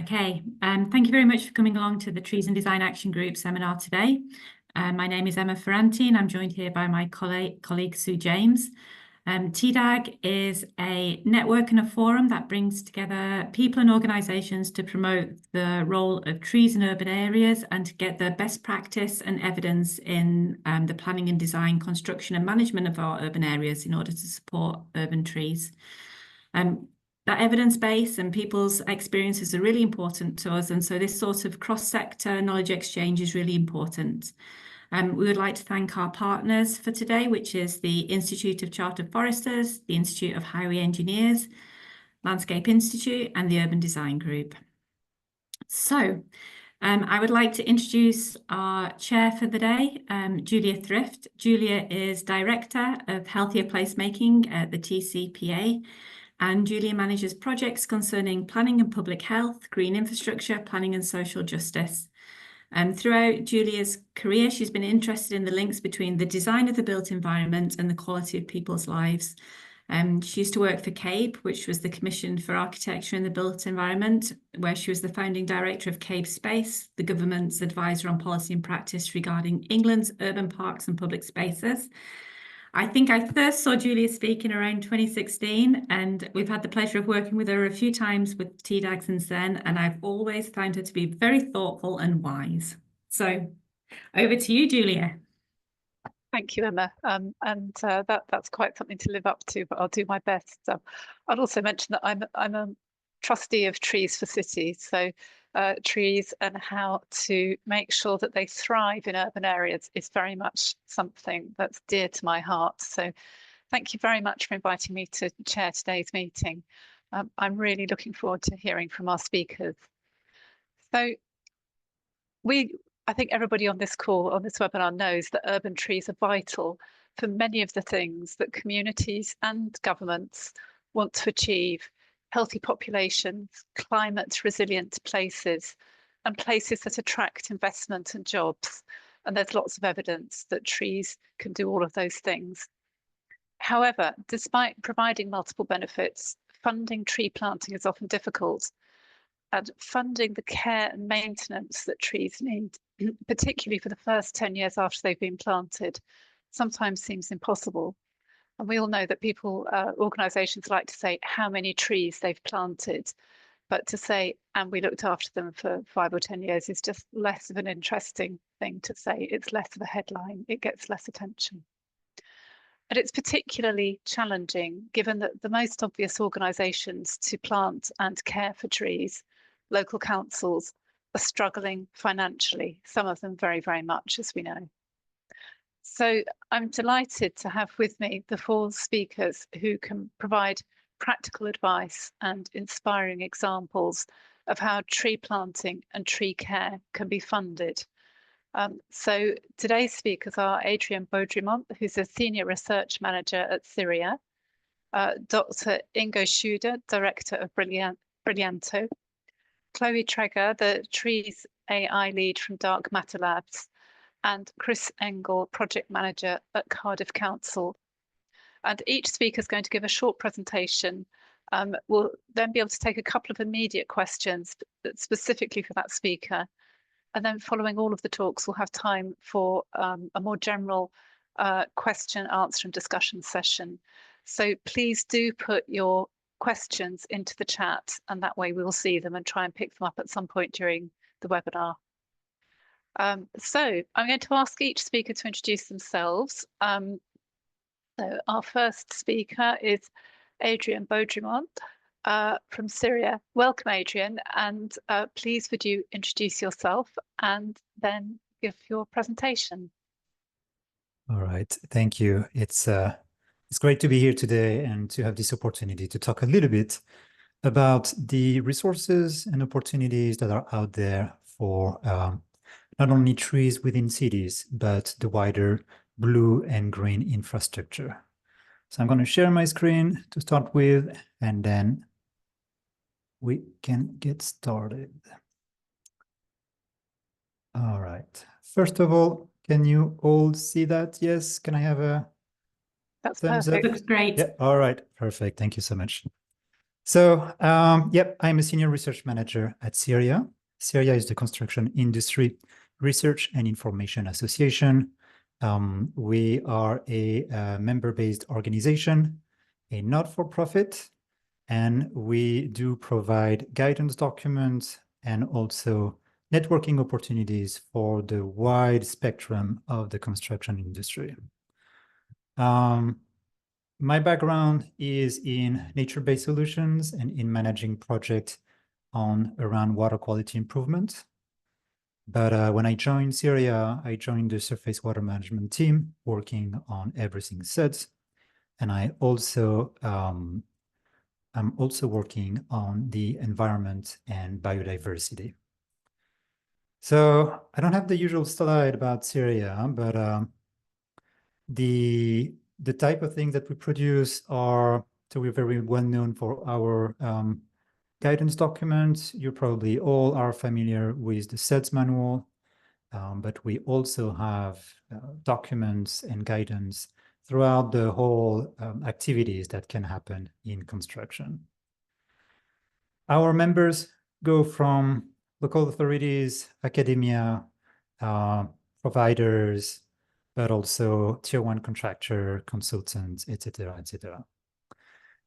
Okay, thank you very much for coming along to the Trees and Design Action Group seminar today. My name is Emma Ferranti and I'm joined here by my colleague Sue James. TDAG is a network and a forum that brings together people and organisations to promote the role of trees in urban areas and to get the best practice and evidence in the planning and design, construction and management of our urban areas in order to support urban trees. That evidence base and people's experiences are really important to us. And so this sort of cross-sector knowledge exchange is really important. We would like to thank our partners for today, which is the Institute of Chartered Foresters, the Institute of Highway Engineers, Landscape Institute, and the Urban Design Group. So I would like to introduce our chair for the day, Julia Thrift. Julia is Director of Healthier Placemaking at the TCPA. And Julia manages projects concerning planning and public health, green infrastructure, planning and social justice. Throughout Julia's career, she's been interested in the links between the design of the built environment and the quality of people's lives. She used to work for CABE, which was the Commission for Architecture in the Built Environment, where she was the founding director of CABE Space, the government's advisor on policy and practice regarding England's urban parks and public spaces. I think I first saw Julia speak in around 2016, and we've had the pleasure of working with her a few times with TDAG since then, and I've always found her to be very thoughtful and wise. So over to you, Julia. Thank you, Emma. That's quite something to live up to, but I'll do my best. I'd also mention that I'm a trustee of Trees for Cities, so trees and how to make sure that they thrive in urban areas is very much something that's dear to my heart. So thank you very much for inviting me to chair today's meeting. I'm really looking forward to hearing from our speakers. So I think everybody on this call, on this webinar, knows that urban trees are vital for many of the things that communities and governments want to achieve: healthy populations, climate resilient places, and places that attract investment and jobs. And there's lots of evidence that trees can do all of those things. However, despite providing multiple benefits, funding tree planting is often difficult, and funding the care and maintenance that trees need, particularly for the first 10 years after they've been planted, sometimes seems impossible. And we all know that people, organisations like to say how many trees they've planted, but to say, and we looked after them for 5 or 10 years is just less of an interesting thing to say. It's less of a headline, it gets less attention. And it's particularly challenging given that the most obvious organisations to plant and care for trees, local councils, are struggling financially, some of them very, very much, as we know. So I'm delighted to have with me the 4 speakers who can provide practical advice and inspiring examples of how tree planting and tree care can be funded. So today's speakers are Adrian Baudremont, who's a Senior Research Manager at Syria, Dr. Ingo Schuder, Director of Brillianto, Chloe Treger, the Trees AI Lead from Dark Matter Labs, and Chris Engel, Project Manager at Cardiff Council. And each speaker is going to give a short presentation. We'll then be able to take a couple of immediate questions specifically for that speaker. And then following all of the talks, we'll have time for a more general question, answer and discussion session. So please do put your questions into the chat, and that way we'll see them and try and pick them up at some point during the webinar. So I'm going to ask each speaker to introduce themselves. So our first speaker is Adrian Baudremont from Syria. Welcome, Adrian, and please would you introduce yourself and then give your presentation. All right, thank you. It's great to be here today and to have this opportunity to talk a little bit about the resources and opportunities that are out there for not only trees within cities, but the wider blue and green infrastructure. So I'm going to share my screen to start with, and then we can get started. All right. First of all, can you all see that? Yes. Can I have a thumbs up? Looks great. Yeah. All right. Perfect. Thank you so much. So, yep, I'm a senior research manager at CIRIA. CIRIA is the Construction Industry Research and Information Association. We are a member-based organization, a not-for-profit, and we do provide guidance documents and also networking opportunities for the wide spectrum of the construction industry. My background is in nature-based solutions and in managing projects around water quality improvement. But when I joined CIRIA, I joined the surface water management team working on everything SUDS. And I'm also working on the environment and biodiversity. So I don't have the usual slide about CIRIA, but the type of things that we produce are, so we're very well known for our guidance documents. You probably all are familiar with the SEDS manual, but we also have documents and guidance throughout the whole activities that can happen in construction. Our members go from local authorities, academia, providers, but also tier one contractor, consultants, etc., etc.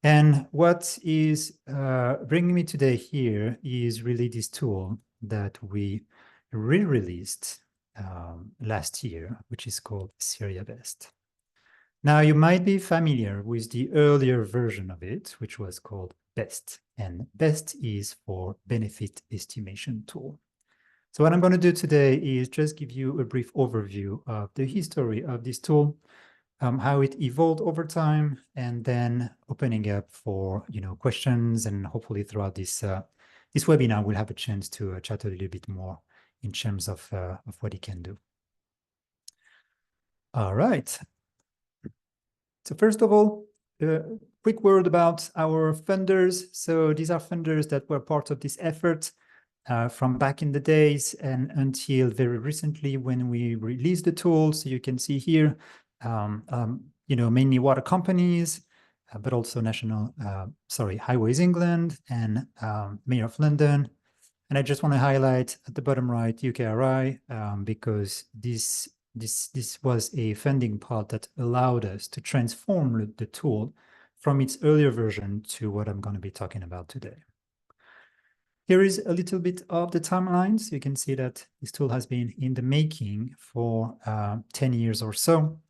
And what is bringing me today here is really this tool that we re-released last year, which is called CIRIA Best. Now, you might be familiar with the earlier version of it, which was called BEST, and BEST is for Benefit Estimation Tool. So what I'm going to do today is just give you a brief overview of the history of this tool, how it evolved over time, and then opening up for questions, and hopefully throughout this this webinar we'll have a chance to chat a little bit more in terms of what it can do. All right. So first of all, a quick word about our funders. So these are funders that were part of this effort from back in the days and until very recently when we released the tool. So you can see here, mainly water companies, but also Highways England and Mayor of London. And I just want to highlight at the bottom right UKRI because this was a funding part that allowed us to transform the tool from its earlier version to what I'm going to be talking about today. Here is a little bit of the timeline. So you can see that this tool has been in the making for 10 years or so.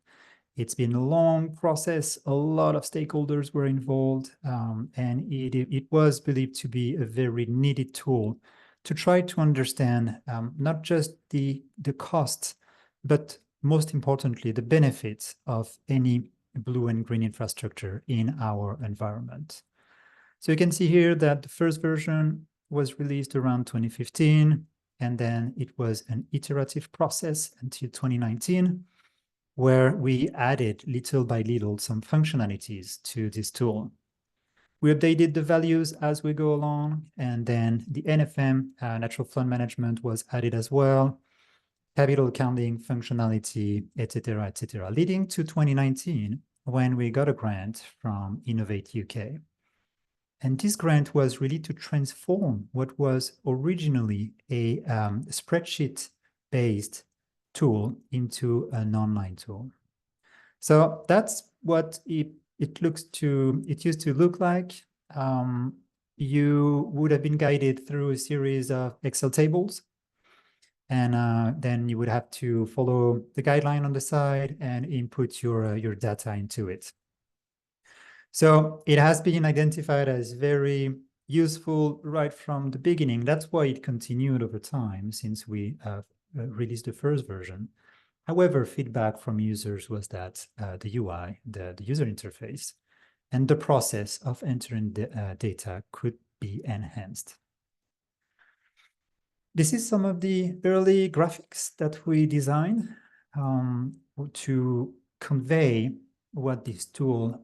It's been a long process. A lot of stakeholders were involved, and it was believed to be a very needed tool to try to understand not just the costs, but most importantly, the benefits of any blue and green infrastructure in our environment. So you can see here that the first version was released around 2015, and then it was an iterative process until 2019, where we added little by little some functionalities to this tool. We updated the values as we go along, and then the NFM, natural flood management, was added as well, capital accounting functionality, etc., leading to 2019 when we got a grant from Innovate UK. And this grant was really to transform what was originally a spreadsheet-based tool into an online tool. So that's what it used to look like. You would have been guided through a series of Excel tables, and then you would have to follow the guideline on the side and input your data into it. So it has been identified as very useful right from the beginning. That's why it continued over time since we released the first version. However, feedback from users was that the UI, the user interface, and the process of entering the data could be enhanced. This is some of the early graphics that we designed to convey what this tool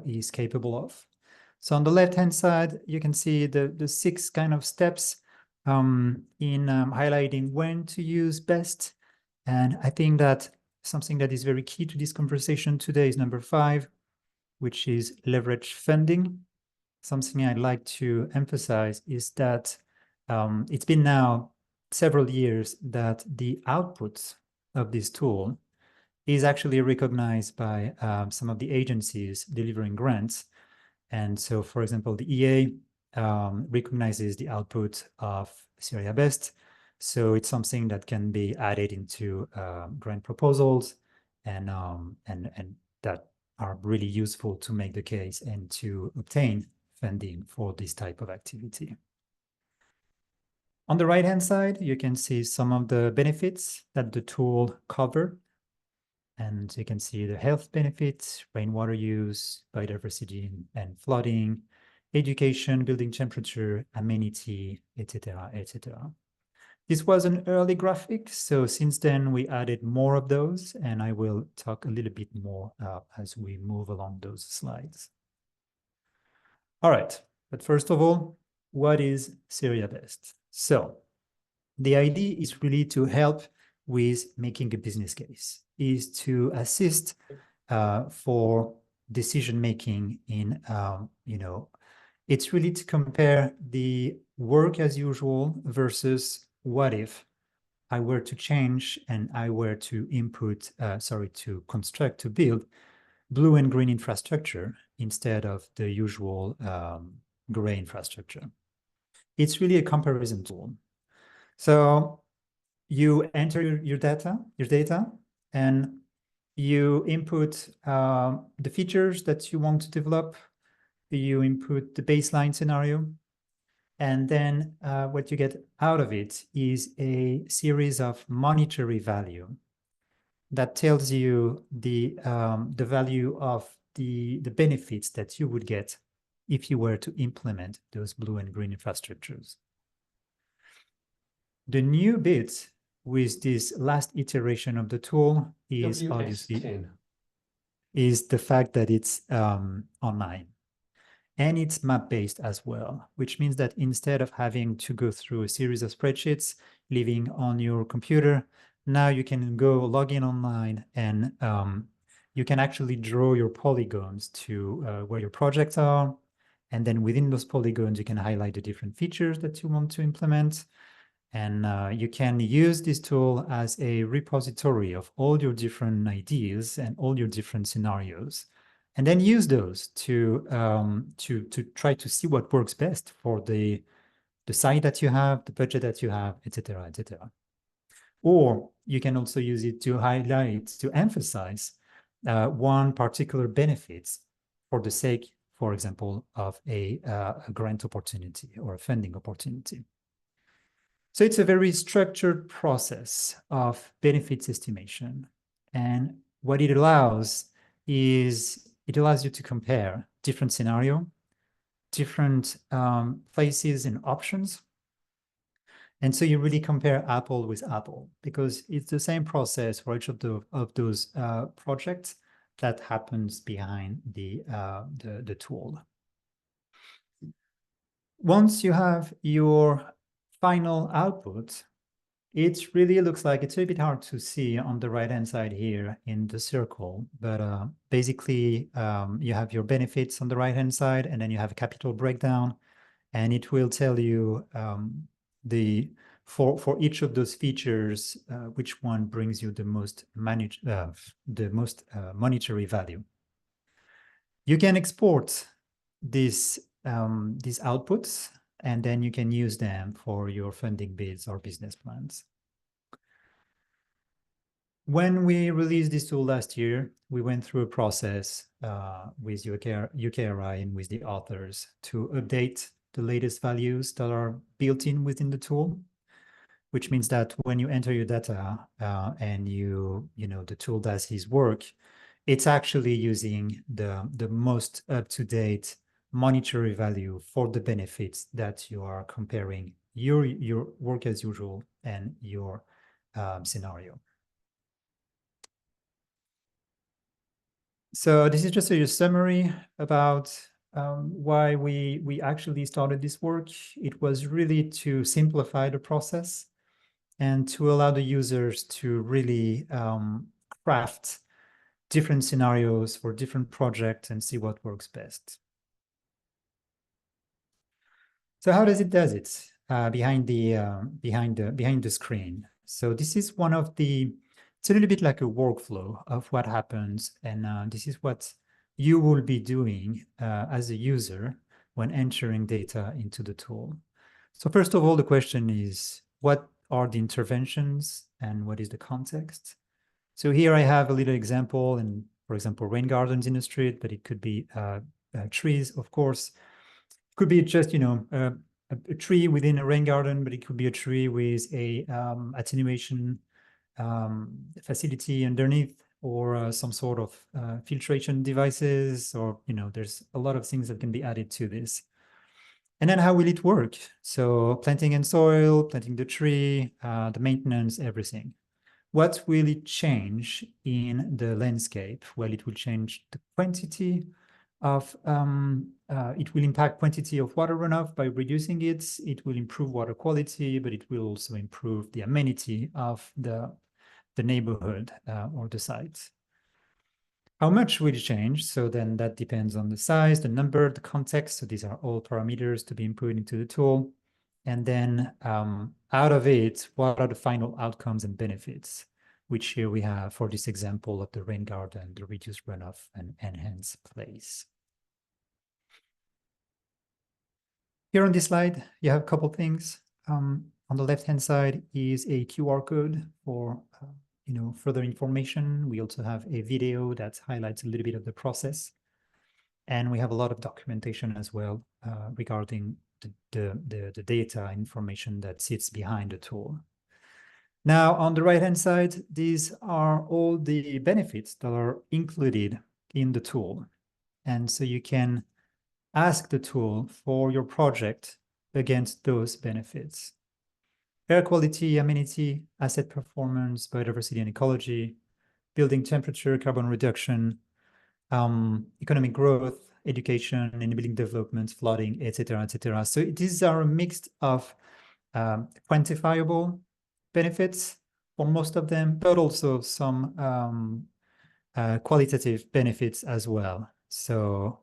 is capable of. So on the left-hand side, you can see the 6 kind of steps in highlighting when to use BEST. And I think that something that is very key to this conversation today is number 5, which is leverage funding. something I'd like to emphasize is that it's been now several years that the output of this tool is actually recognized by some of the agencies delivering grants. And so, for example, the EA recognizes the output of Syria Best. So it's something that can be added into grant proposals and that are really useful to make the case and to obtain funding for this type of activity. On the right-hand side, you can see some of the benefits that the tool covers. And you can see the health benefits, rainwater use, biodiversity and flooding, education, building temperature, amenity, etc., etc. This was an early graphic, so since then we added more of those, and I will talk a little bit more as we move along those slides. All right, but first of all, what is Syria Best? So the idea is really to help with making a business case, is to assist for decision making in, it's really to compare the work as usual versus what if I were to change and I were to to construct, to build blue and green infrastructure instead of the usual gray infrastructure. It's really a comparison tool. So you enter your data, and you input the features that you want to develop. You input the baseline scenario, and then what you get out of it is a series of monetary value that tells you the value of the benefits that you would get if you were to implement those blue and green infrastructures. The new bit with this last iteration of the tool is obviously is the fact that it's online. And it's map-based as well, which means that instead of having to go through a series of spreadsheets living on your computer, now you can go log in online and you can actually draw your polygons to where your projects are. And then within those polygons, you can highlight the different features that you want to implement. And you can use this tool as a repository of all your different ideas and all your different scenarios, and then use those to try to see what works best for the site that you have, the budget that you have, etc., etc. Or you can also use it to highlight, to emphasize one particular benefits for the sake, for example, of a grant opportunity or a funding opportunity. So it's a very structured process of benefits estimation. And what it allows is it allows you to compare different scenarios, different places and options. And so you really compare apple with apple, because it's the same process for each of those projects that happens behind the tool. Once you have your final output, it really looks like, it's a bit hard to see on the right-hand side here in the circle, but basically you have your benefits on the right-hand side, and then you have a capital breakdown, and it will tell you for each of those features, which one brings you the most monetary value. You can export these outputs, and then you can use them for your funding bids or business plans. When we released this tool last year, we went through a process with UKRI and with the authors to update the latest values that are built in within the tool, which means that when you enter your data and the tool does his work, it's actually using the most up-to-date monetary value for the benefits that you are comparing your work as usual and your scenario. So this is just a summary about why we actually started this work. It was really to simplify the process and to allow the users to really craft different scenarios for different projects and see what works best. So how does it behind the screen? So this is one of the, it's a little bit like a workflow of what happens, and this is what you will be doing as a user when entering data into the tool. So first of all, the question is, what are the interventions and what is the context? So here I have a little example, and for example, rain gardens in the street, but it could be trees, of course. It could be just, you know, a tree within a rain garden, but it could be a tree with a attenuation facility underneath, or some sort of filtration devices, or, you know, there's a lot of things that can be added to this. And then how will it work? So planting and soil, planting the tree, the maintenance, everything. What will it change in the landscape? Well, it will change the quantity of, it will impact quantity of water runoff by reducing it. It will improve water quality, but it will also improve the amenity of the neighborhood or the site. How much will it change? So then that depends on the size, the number, the context. So these are all parameters to be input into the tool. And then out of it, what are the final outcomes and benefits? Which here we have for this example of the rain garden, the reduced runoff and enhanced place. Here on this slide, you have a couple things. On the left-hand side is a QR code for you know, further information. We also have a video that highlights a little bit of the process. And we have a lot of documentation as well regarding the data information that sits behind the tool. Now, on the right-hand side, these are all the benefits that are included in the tool. And so you can ask the tool for your project against those benefits. Air quality, amenity, asset performance, biodiversity and ecology, building temperature, carbon reduction, economic growth, education, enabling development, flooding, etc., etc. So these are a mix of quantifiable benefits for most of them, but also some qualitative benefits as well. So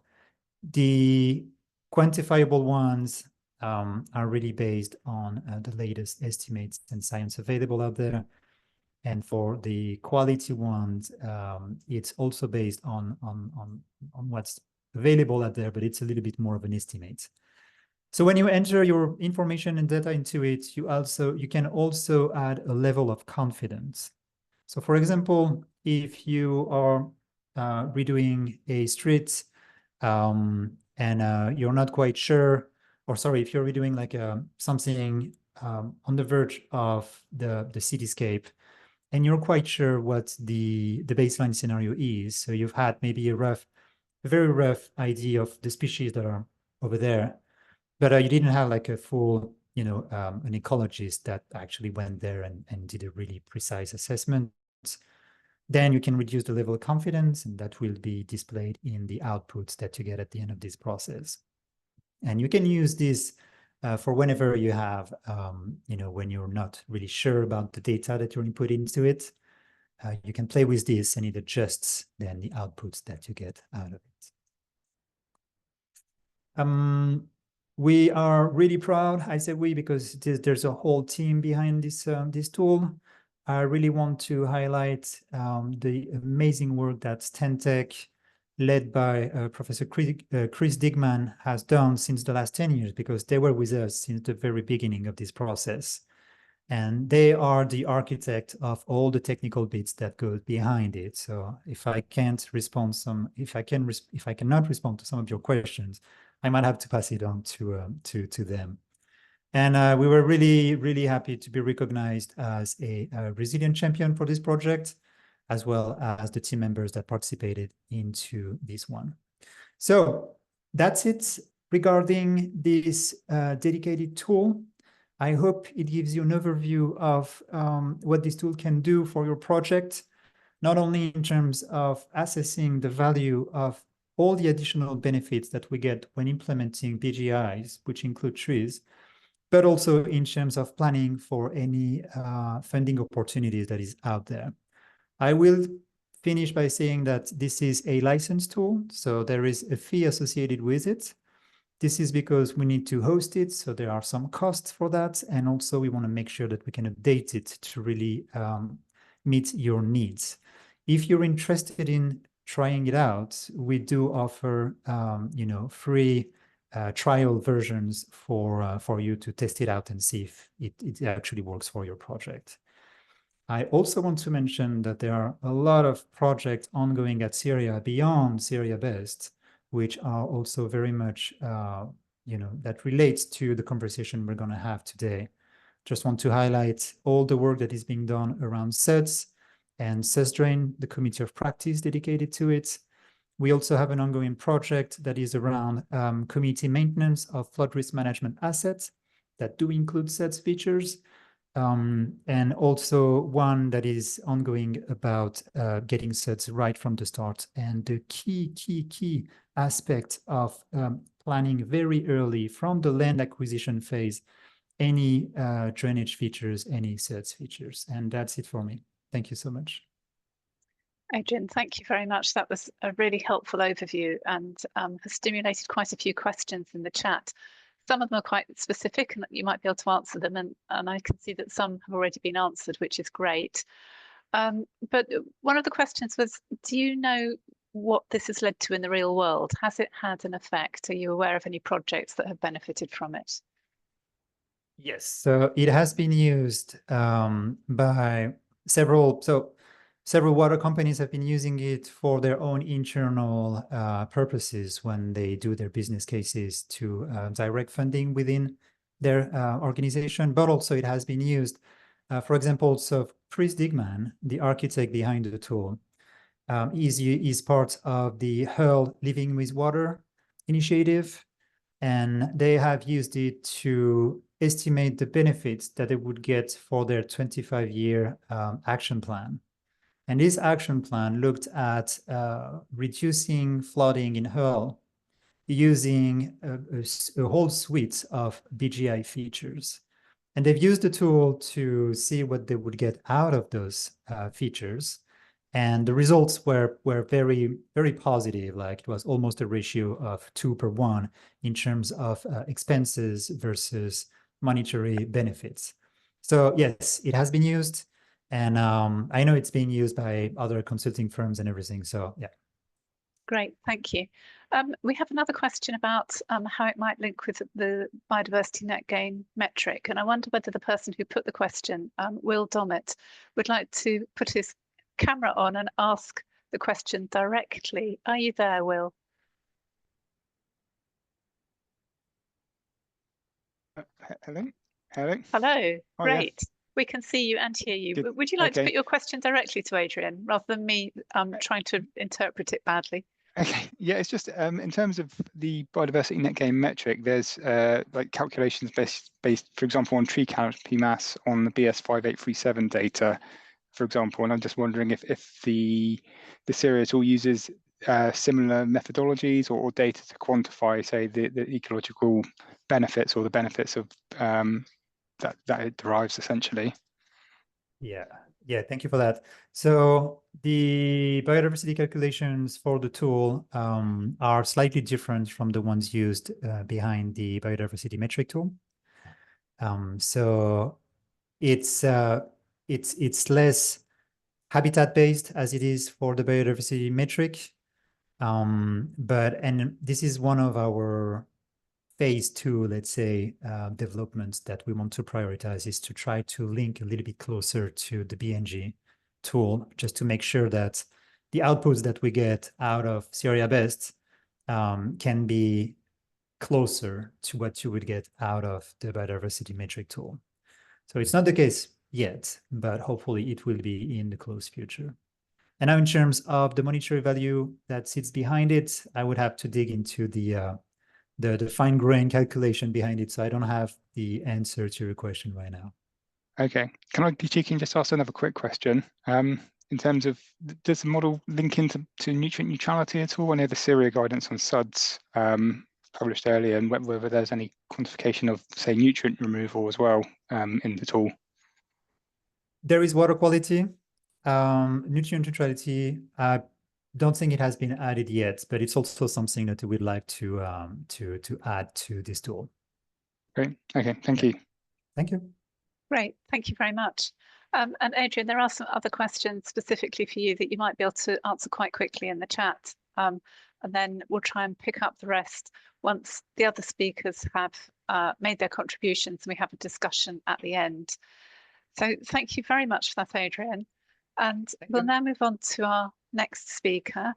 the quantifiable ones are really based on the latest estimates and science available out there. And for the quality ones, it's also based on what's available out there, but it's a little bit more of an estimate. So when you enter your information and data into it, you can also add a level of confidence. So for example, if you are redoing a street and you're not quite sure, or sorry, if you're redoing like something on the verge of the cityscape, and you're quite sure what the baseline scenario is, so you've had maybe a very rough idea of the species that are over there, but you didn't have like a full, you know, an ecologist that actually went there and did a really precise assessment. Then you can reduce the level of confidence, and that will be displayed in the outputs that you get at the end of this process. And you can use this for whenever you have, you know, when you're not really sure about the data that you're inputting into it, you can play with this and it adjusts then the outputs that you get out of it. We are really proud. I say we because there's a whole team behind this this tool. I really want to highlight the amazing work that Stentech, led by Professor Chris Digman, has done since the last 10 years, because they were with us since the very beginning of this process. And they are the architect of all the technical bits that go behind it. So if I cannot respond to some of your questions, I might have to pass it on to them. And we were really, really happy to be recognized as a resilient champion for this project, as well as the team members that participated into this one. So that's it regarding this dedicated tool. I hope it gives you an overview of what this tool can do for your project, not only in terms of assessing the value of all the additional benefits that we get when implementing PGIs, which include trees, but also in terms of planning for any funding opportunities that is out there. I will finish by saying that this is a licensed tool, so there is a fee associated with it. This is because we need to host it, so there are some costs for that. And also we want to make sure that we can update it to really meet your needs. If you're interested in trying it out, we do offer, free trial versions for you to test it out and see if it actually works for your project. I also want to mention that there are a lot of projects ongoing at Syria beyond Syria Best, which are also very much, that relates to the conversation we're going to have today. Just want to highlight all the work that is being done around SEDS and SESDRAIN, the committee of practice dedicated to it. We also have an ongoing project that is around community maintenance of flood risk management assets that do include SEDS features. And also one that is ongoing about getting SEDS right from the start. And the key aspect of planning very early from the land acquisition phase, any drainage features, any SEDS features. And that's it for me. Thank you so much. Adrian, thank you very much. That was a really helpful overview and has stimulated quite a few questions in the chat. Some of them are quite specific and you might be able to answer them, and I can see that some have already been answered, which is great. But one of the questions was, do you know what this has led to in the real world? Has it had an effect? Are you aware of any projects that have benefited from it? Yes, so it has been used by several water companies have been using it for their own internal purposes when they do their business cases to direct funding within their organization, but also it has been used, for example, so Chris Digman, the architect behind the tool, is part of the Hull Living with Water initiative, and they have used it to estimate the benefits that they would get for their 25-year action plan. And this action plan looked at reducing flooding in Hull using a whole suite of BGI features. And they've used the tool to see what they would get out of those features. And the results were very, very positive. Like it was almost a ratio of 2:1 in terms of expenses versus monetary benefits. So yes, it has been used. And I know it's being used by other consulting firms and everything. So yeah. Great, thank you. We have another question about how it might link with the biodiversity net gain metric. And I wonder whether the person who put the question, Will Dommett, would like to put his camera on and ask the question directly. Are you there, Will? Hello? Hello? Hello, Oh, great. yeah. We can see you and hear you. Good. Would you like to Okay. put your question directly to Adrian rather than me trying to interpret it badly? Okay, yeah, it's just in terms of the biodiversity net gain metric, there's like calculations based, for example, on tree canopy mass on the BS5837 data, for example. And I'm just wondering if the Syria tool uses similar methodologies or data to quantify, say, the ecological benefits or the benefits of that it derives essentially. Yeah, thank you for that. So the biodiversity calculations for the tool are slightly different from the ones used behind the biodiversity metric tool. So it's less habitat based as it is for the biodiversity metric. And this is one of our phase 2, let's say, developments that we want to prioritize, is to try to link a little bit closer to the BNG tool, just to make sure that the outputs that we get out of Syria Best can be closer to what you would get out of the biodiversity metric tool. So it's not the case yet, but hopefully it will be in the close future. And now in terms of the monetary value that sits behind it, I would have to dig into the fine-grained calculation behind it. So I don't have the answer to your question right now. Okay, can I be cheeky and just ask another quick question? In terms of, does the model link into nutrient neutrality at all? I know the Syria guidance on SUDS published earlier, and whether there's any quantification of, say, nutrient removal as well in the tool. There is water quality, nutrient neutrality. don't think it has been added yet, but it's also something that we'd like to add to this tool. Great. Okay. Thank you. Thank you. Great, thank you very much. And Adrian, there are some other questions specifically for you that you might be able to answer quite quickly in the chat. And then we'll try and pick up the rest once the other speakers have made their contributions and we have a discussion at the end. So thank you very much for that, Adrian. And we'll now move on to our next speaker,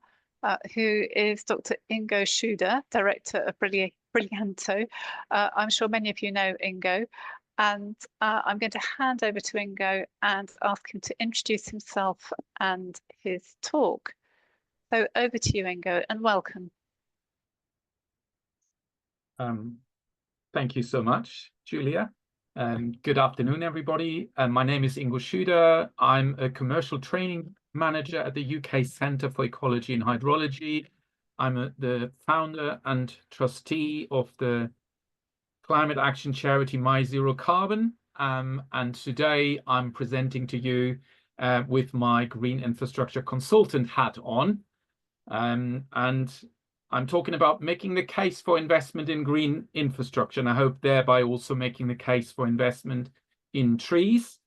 who is Dr. Ingo Schuder, Director of Brillianto. I'm sure many of you know Ingo. And I'm going to hand over to Ingo and ask him to introduce himself and his talk. So over to you, Ingo, and welcome. Thank you so much, Julia. Good afternoon, everybody. My name is Ingo Schuder. I'm a commercial training manager at the UK Centre for Ecology and Hydrology. I'm the founder and trustee of the climate action charity My Zero Carbon. And today I'm presenting to you with my green infrastructure consultant hat on. And I'm talking about making the case for investment in green infrastructure, and I hope thereby also making the case for investment in trees.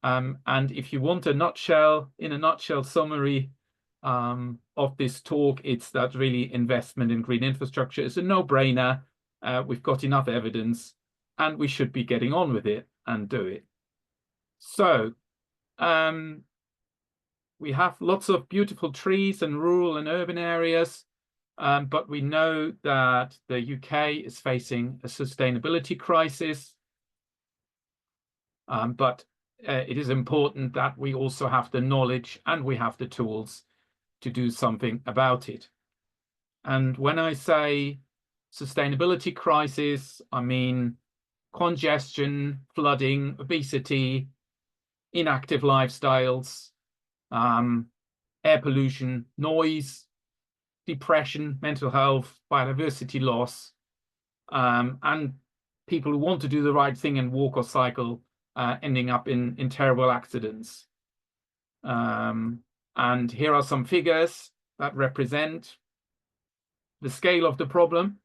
And if you want a nutshell summary of this talk, it's that really investment in green infrastructure is a no-brainer. We've got enough evidence, and we should be getting on with it and do it. So we have lots of beautiful trees in rural and urban areas. But we know that the UK is facing a sustainability crisis. But it is important that we also have the knowledge and we have the tools to do something about it. And when I say sustainability crisis, I mean congestion, flooding, obesity, inactive lifestyles, air pollution, noise, depression, mental health, biodiversity loss, and people who want to do the right thing and walk or cycle ending up in terrible accidents. And here are some figures that represent the scale of the problem.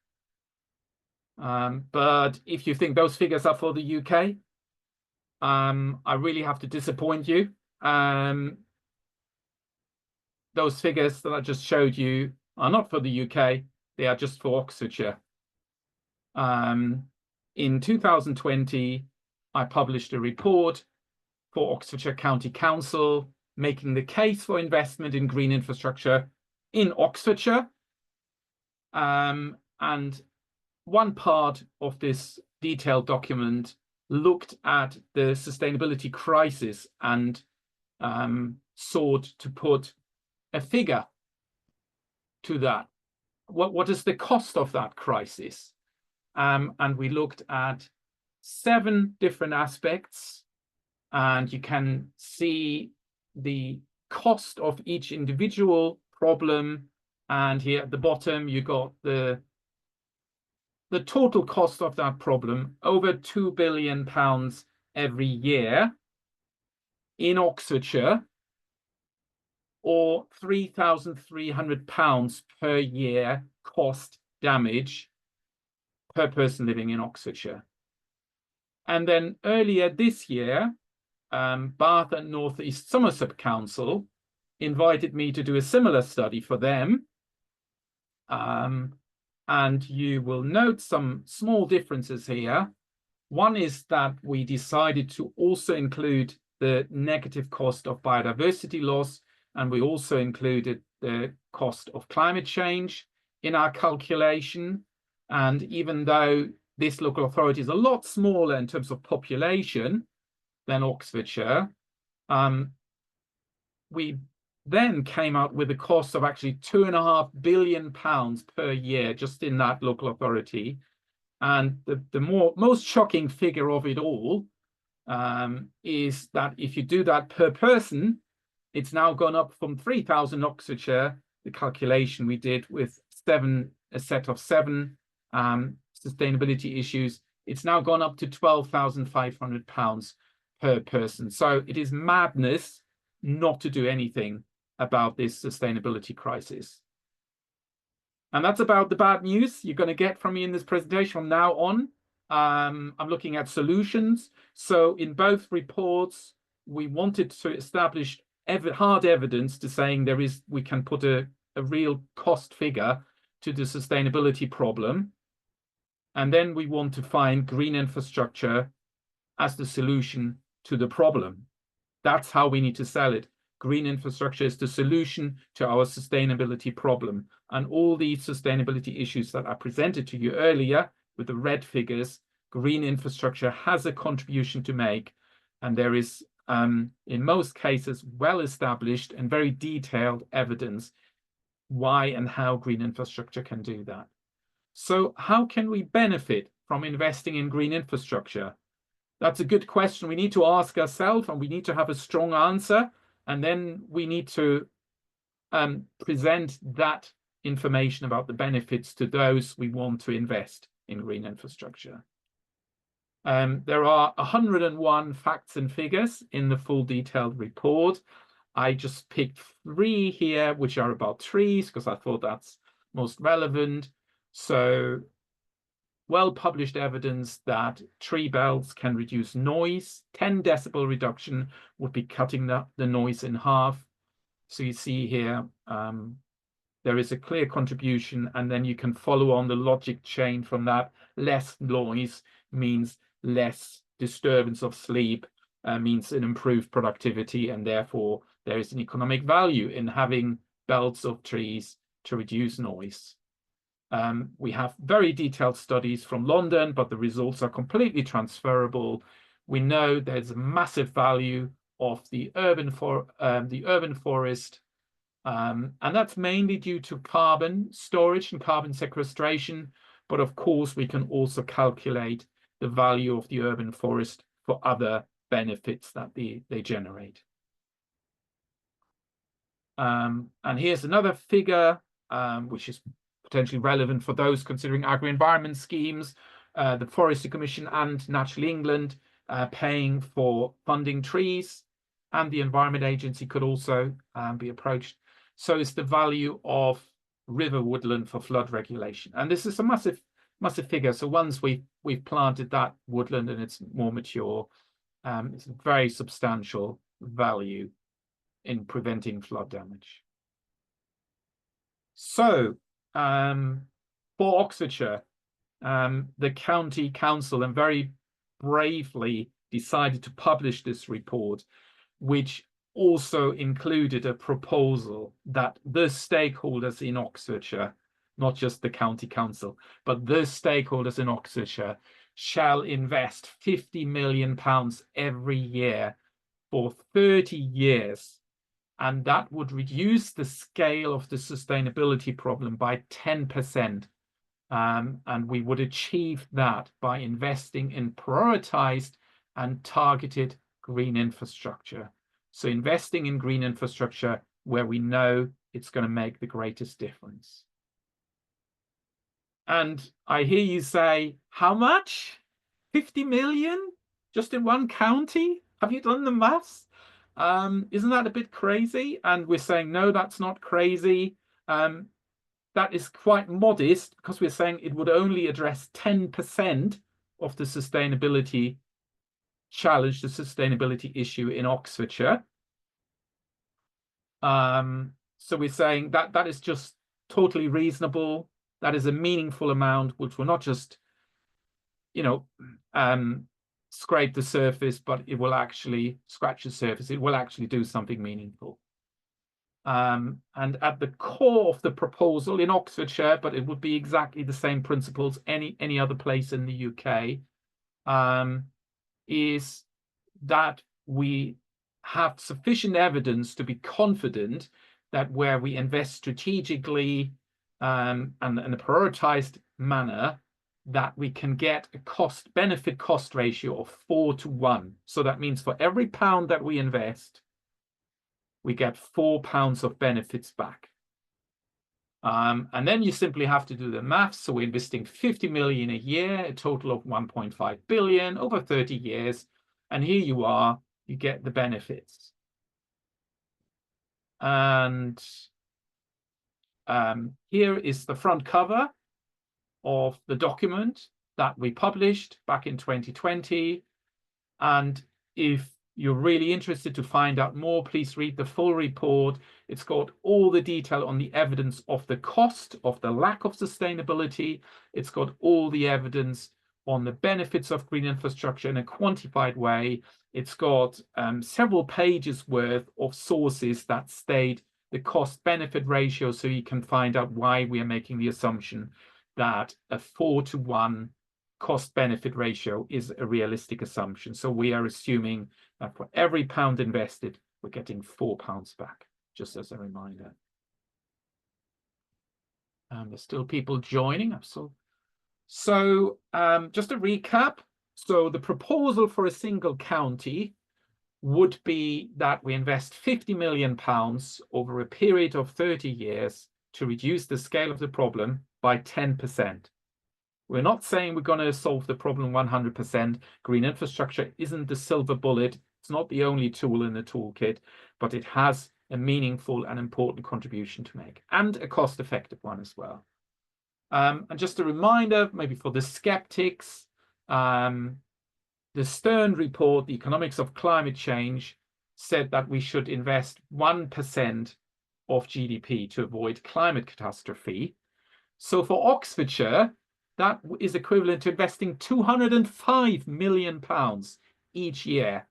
But if you think those figures are for the UK, I really have to disappoint you. Those figures that I just showed you are not for the UK, they are just for Oxfordshire. In 2020, I published a report for Oxfordshire County Council making the case for investment in green infrastructure in Oxfordshire. And one part of this detailed document looked at the sustainability crisis and sought to put a figure to that. What is the cost of that crisis? And we looked at 7 different aspects, and you can see the cost of each individual problem. And here at the bottom, you got the total cost of that problem, over £2 billion every year in Oxfordshire, or £3,300 per year cost damage per person living in Oxfordshire. And then earlier this year, Bath and North East Somerset Council invited me to do a similar study for them. And you will note some small differences here. One is that we decided to also include the negative cost of biodiversity loss, and we also included the cost of climate change in our calculation. And even though this local authority is a lot smaller in terms of population than Oxfordshire, we then came out with a cost of actually £2.5 billion per year just in that local authority. And the most shocking figure of it all is that if you do that per person, it's now gone up from 3,000 Oxfordshire, the calculation we did with a set of 7 sustainability issues, it's now gone up to £12,500 per person. So it is madness not to do anything about this sustainability crisis. And that's about the bad news you're going to get from me in this presentation from now on. I'm looking at solutions. So in both reports, we wanted to establish hard evidence to saying we can put a real cost figure to the sustainability problem. And then we want to find green infrastructure as the solution to the problem. That's how we need to sell it. Green infrastructure is the solution to our sustainability problem. And all these sustainability issues that I presented to you earlier with the red figures, green infrastructure has a contribution to make. And there is, in most cases, well-established and very detailed evidence why and how green infrastructure can do that. So how can we benefit from investing in green infrastructure? That's a good question we need to ask ourselves, and we need to have a strong answer. And then we need to present that information about the benefits to those we want to invest in green infrastructure. There are 101 facts and figures in the full detailed report. I just picked 3 here, which are about trees, because I thought that's most relevant. So well-published evidence that tree belts can reduce noise. 10 decibel reduction would be cutting the noise in half. So you see here, there is a clear contribution, and then you can follow on the logic chain from that. Less noise means less disturbance of sleep, means an improved productivity, and therefore there is an economic value in having belts of trees to reduce noise. We have very detailed studies from London, but the results are completely transferable. We know there's a massive value of the urban forest, and that's mainly due to carbon storage and carbon sequestration. But of course, we can also calculate the value of the urban forest for other benefits that they generate. And here's another figure, which is potentially relevant for those considering agri-environment schemes. The Forestry Commission and Natural England paying for funding trees, and the Environment Agency could also be approached. So is the value of river woodland for flood regulation. And this is a massive figure. So once we've planted that woodland and it's more mature, it's a very substantial value in preventing flood damage. So for Oxfordshire, the county council and very bravely decided to publish this report, which also included a proposal that the stakeholders in Oxfordshire, not just the county council, but the stakeholders in Oxfordshire shall invest £50 million every year for 30 years. And that would reduce the scale of the sustainability problem by 10%. And we would achieve that by investing in prioritized and targeted green infrastructure. So investing in green infrastructure where we know it's going to make the greatest difference. And I hear you say, how much? 50 million? Just in one county? Have you done the maths? Isn't that a bit crazy? And we're saying, no, that's not crazy. That is quite modest, because we're saying it would only address 10% of the sustainability challenge, the sustainability issue in Oxfordshire. So we're saying that is just totally reasonable. That is a meaningful amount, which will not just, scrape the surface, but it will actually scratch the surface. It will actually do something meaningful. And at the core of the proposal in Oxfordshire, but it would be exactly the same principles any other place in the UK, is that we have sufficient evidence to be confident that where we invest strategically and in a prioritized manner, that we can get a benefit cost ratio of 4 to 1. So that means for every pound that we invest, we get £4 of benefits back. And then you simply have to do the maths. So we're investing 50 million a year, a total of 1.5 billion over 30 years. And here you are, you get the benefits. And here is the front cover of the document that we published back in 2020. And if you're really interested to find out more, please read the full report. It's got all the detail on the evidence of the cost of the lack of sustainability. It's got all the evidence on the benefits of green infrastructure in a quantified way. It's got several pages worth of sources that state the cost-benefit ratio, so you can find out why we are making the assumption that a 4-to-1 cost-benefit ratio is a realistic assumption. So we are assuming that for every pound invested, we're getting £4 back, just as a reminder. There's still people joining. So just to recap, so the proposal for a single county would be that we invest £50 million over a period of 30 years to reduce the scale of the problem by 10%. We're not saying we're going to solve the problem 100%. Green infrastructure isn't the silver bullet. It's not the only tool in the toolkit, but it has a meaningful and important contribution to make, and a cost-effective one as well. And just a reminder, maybe for the skeptics, the Stern report, The Economics of Climate Change, said that we should invest 1% of GDP to avoid climate catastrophe. So for Oxfordshire, that is equivalent to investing £205 million each year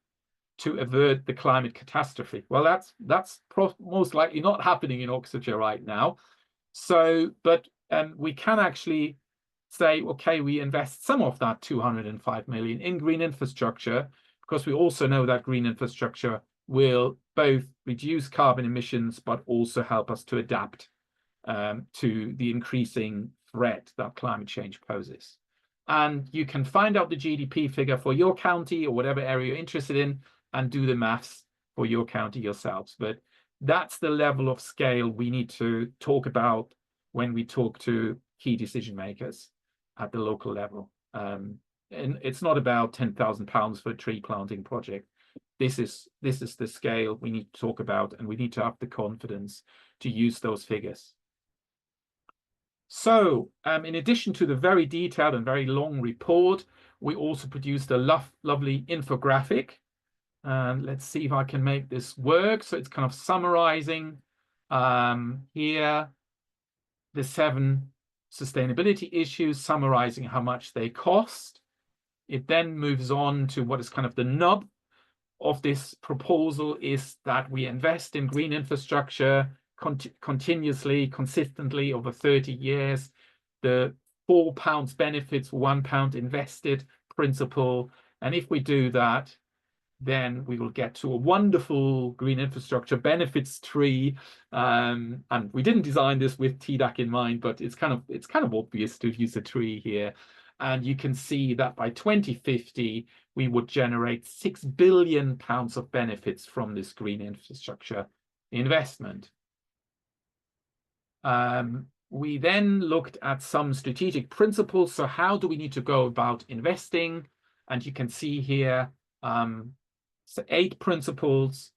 to avert the climate catastrophe. Well, that's most likely not happening in Oxfordshire right now. So, but we can actually say, okay, we invest some of that 205 million in green infrastructure, because we also know that green infrastructure will both reduce carbon emissions, but also help us to adapt to the increasing threat that climate change poses. And you can find out the GDP figure for your county or whatever area you're interested in and do the maths for your county yourselves. But that's the level of scale we need to talk about when we talk to key decision makers at the local level. And it's not about £10,000 for a tree planting project. This is the scale we need to talk about, and we need to have the confidence to use those figures. So in addition to the very detailed and very long report, we also produced a lovely infographic. And let's see if I can make this work. So it's kind of summarizing here the 7 sustainability issues, summarizing how much they cost. It then moves on to what is kind of the nub of this proposal, is that we invest in green infrastructure continuously, consistently over 30 years. The £4 benefits for £1 invested principle. And if we do that, then we will get to a wonderful green infrastructure benefits tree. And we didn't design this with TDAC in mind, but it's kind of obvious to use a tree here. And you can see that by 2050, we would generate £6 billion of benefits from this green infrastructure investment. We then looked at some strategic principles. So how do we need to go about investing? And you can see here, so 8 principles.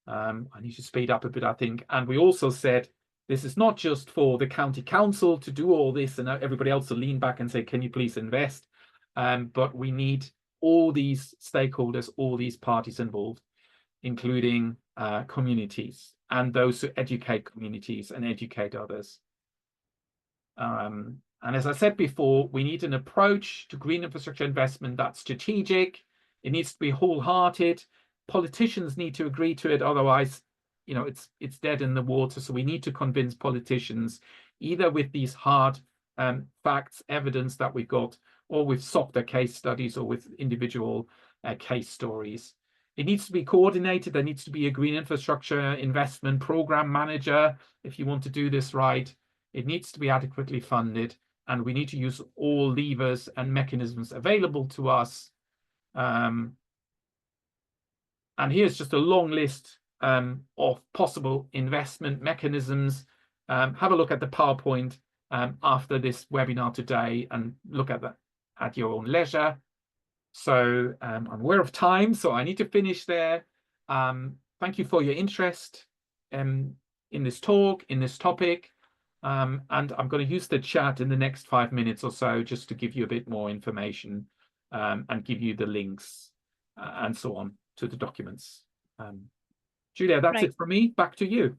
I need to speed up a bit, I think. And we also said, this is not just for the county council to do all this and everybody else to lean back and say, can you please invest? But we need all these stakeholders, all these parties involved, including communities and those who educate communities and educate others. And as I said before, we need an approach to green infrastructure investment that's strategic. It needs to be wholehearted. Politicians need to agree to it, otherwise, you know, it's dead in the water. So we need to convince politicians, either with these hard facts, evidence that we've got, or with softer case studies, or with individual case stories. It needs to be coordinated. There needs to be a green infrastructure investment program manager if you want to do this right. It needs to be adequately funded, and we need to use all levers and mechanisms available to us. And here's just a long list of possible investment mechanisms. Have a look at the PowerPoint after this webinar today and look at that at your own leisure. So I'm aware of time, so I need to finish there. Thank you for your interest. in this talk, in this topic. And I'm going to use the chat in the next 5 minutes or so just to give you a bit more information and give you the links and so on to the documents. Julia, that's it from me. Back to you.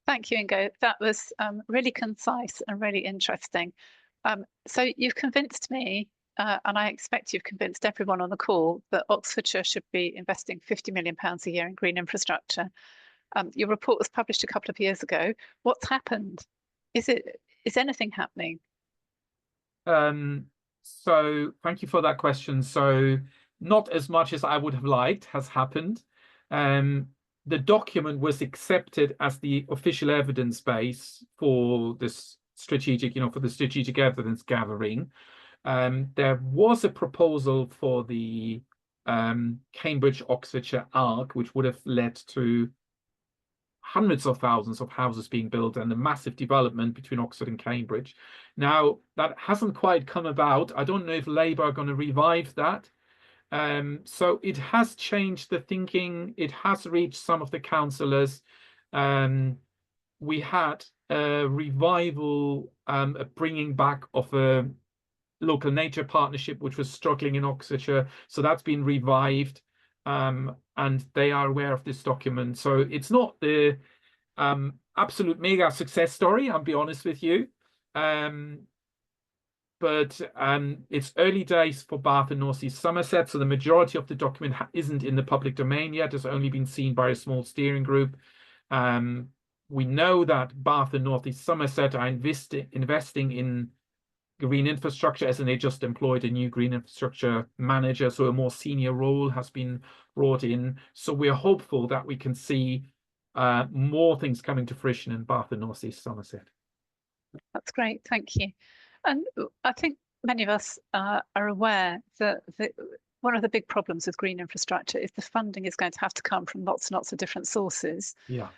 Thank you, Ingo. That was really concise and really interesting. So you've convinced me, and I expect you've convinced everyone on the call, that Oxfordshire should be investing £50 million a year in green infrastructure. Your report was published a couple of years ago. What's happened? Is anything happening? So thank you for that question. So not as much as I would have liked has happened. The document was accepted as the official evidence base for this strategic, for the strategic evidence gathering. There was a proposal for the Cambridge-Oxfordshire arc, which would have led to hundreds of thousands of houses being built and a massive development between Oxford and Cambridge. Now, that hasn't quite come about. I don't know if Labour are going to revive that. So it has changed the thinking. It has reached some of the councillors. We had a revival, a bringing back of a local nature partnership, which was struggling in Oxfordshire. So that's been revived. And they are aware of this document. So it's not the absolute mega success story, I'll be honest with you. But it's early days for Bath and North East Somerset. So the majority of the document isn't in the public domain yet. It's only been seen by a small steering group. We know that Bath and North East Somerset are investing in green infrastructure, as in they just employed a new green infrastructure manager, so a more senior role has been brought in. So we're hopeful that we can see more things coming to fruition in Bath and North East Somerset. That's great, thank you. And I think many of us are aware that one of the big problems with green infrastructure is the funding is going to have to come from lots and lots of different sources. Yeah.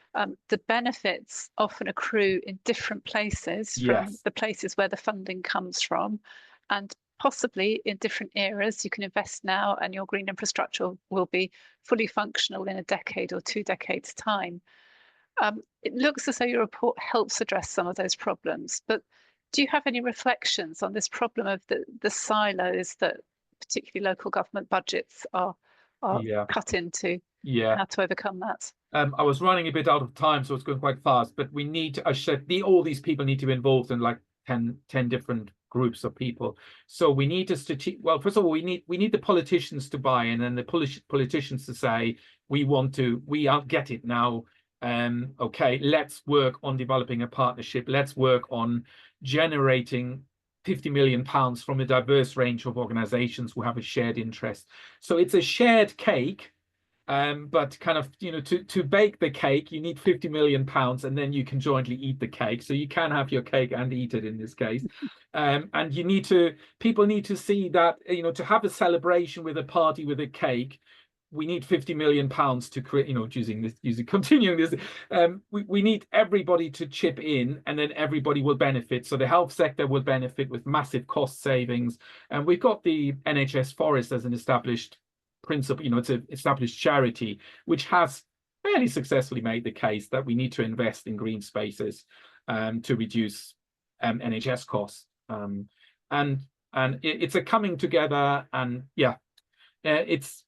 The benefits often accrue in different places from the places where the funding comes from, and possibly in different eras. You can invest now and your green infrastructure will be fully functional in a decade or 2 decades time. It looks as though your report helps address some of those problems, but do you have any reflections on this problem of the silos that particularly local government budgets are cut into? How to overcome that? I was running a bit out of time, so it's going quite fast, but we need to, all these people need to be involved in like 10 different groups of people. So we need to, well, first of all, we need the politicians to buy in, and the politicians to say, we get it now. Okay, let's work on developing a partnership. Let's work on generating £50 million from a diverse range of organizations who have a shared interest. So it's a shared cake, but kind of, to bake the cake, you need £50 million, and then you can jointly eat the cake. So you can have your cake and eat it in this case. And people need to see that, to have a celebration with a party with a cake, we need £50 million to create, continuing this. We need everybody to chip in, and then everybody will benefit. So the health sector will benefit with massive cost savings. And we've got the NHS Forest as an established principle, it's an established charity, which has fairly successfully made the case that we need to invest in green spaces to reduce NHS costs. And it's a coming together, and it's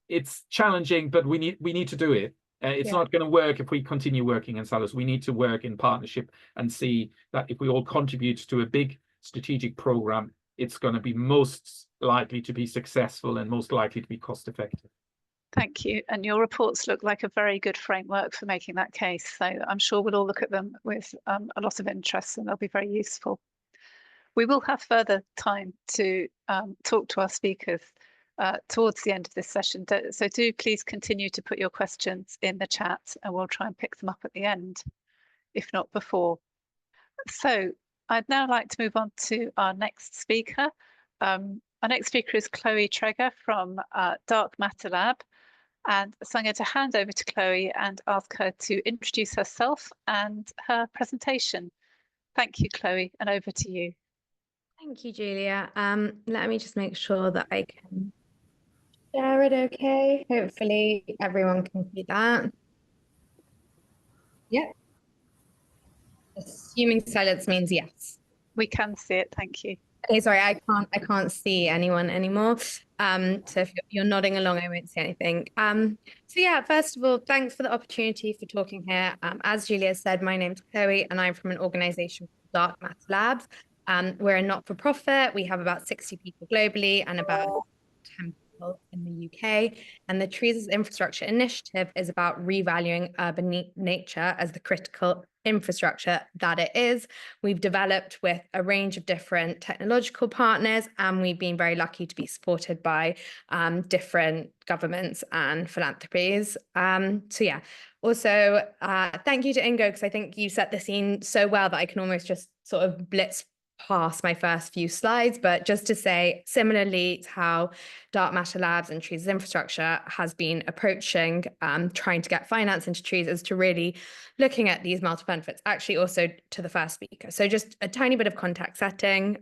challenging, but we need to do it. It's not going to work if we continue working in silos. We need to work in partnership and see that if we all contribute to a big strategic program, it's going to be most likely to be successful and most likely to be cost effective. Thank you. And your reports look like a very good framework for making that case. So I'm sure we'll all look at them with a lot of interest, and they'll be very useful. We will have further time to talk to our speakers towards the end of this session. So do please continue to put your questions in the chat, and we'll try and pick them up at the end, if not before. So I'd now like to move on to our next speaker. Our next speaker is Chloe Treger from Dark Matter Lab. And so I'm going to hand over to Chloe and ask her to introduce herself and her presentation. Thank you, Chloe, and over to you. Thank you, Julia. Let me just make sure that I can share it okay. Hopefully everyone can see that. Yep. Assuming silence means yes. We can see it, thank you. Okay, sorry, I can't see anyone anymore. So if you're nodding along, I won't see anything. So yeah, first of all, thanks for the opportunity for talking here. As Julia said, my name's Chloe, and I'm from an organization called Dark Matter Labs. We're a not-for-profit. We have about 60 people globally and about 10 people in the UK. And the Trees as Infrastructure initiative is about revaluing urban nature as the critical infrastructure that it is. We've developed with a range of different technological partners, and we've been very lucky to be supported by different governments and philanthropies. So yeah, also thank you to Ingo, because I think you set the scene so well that I can almost just sort of blitz past my first few slides, but just to say, similarly to how Dark Matter Labs and Trees as Infrastructure has been approaching trying to get finance into trees, is to really looking at these multiple benefits, actually also to the first speaker. So just a tiny bit of context setting.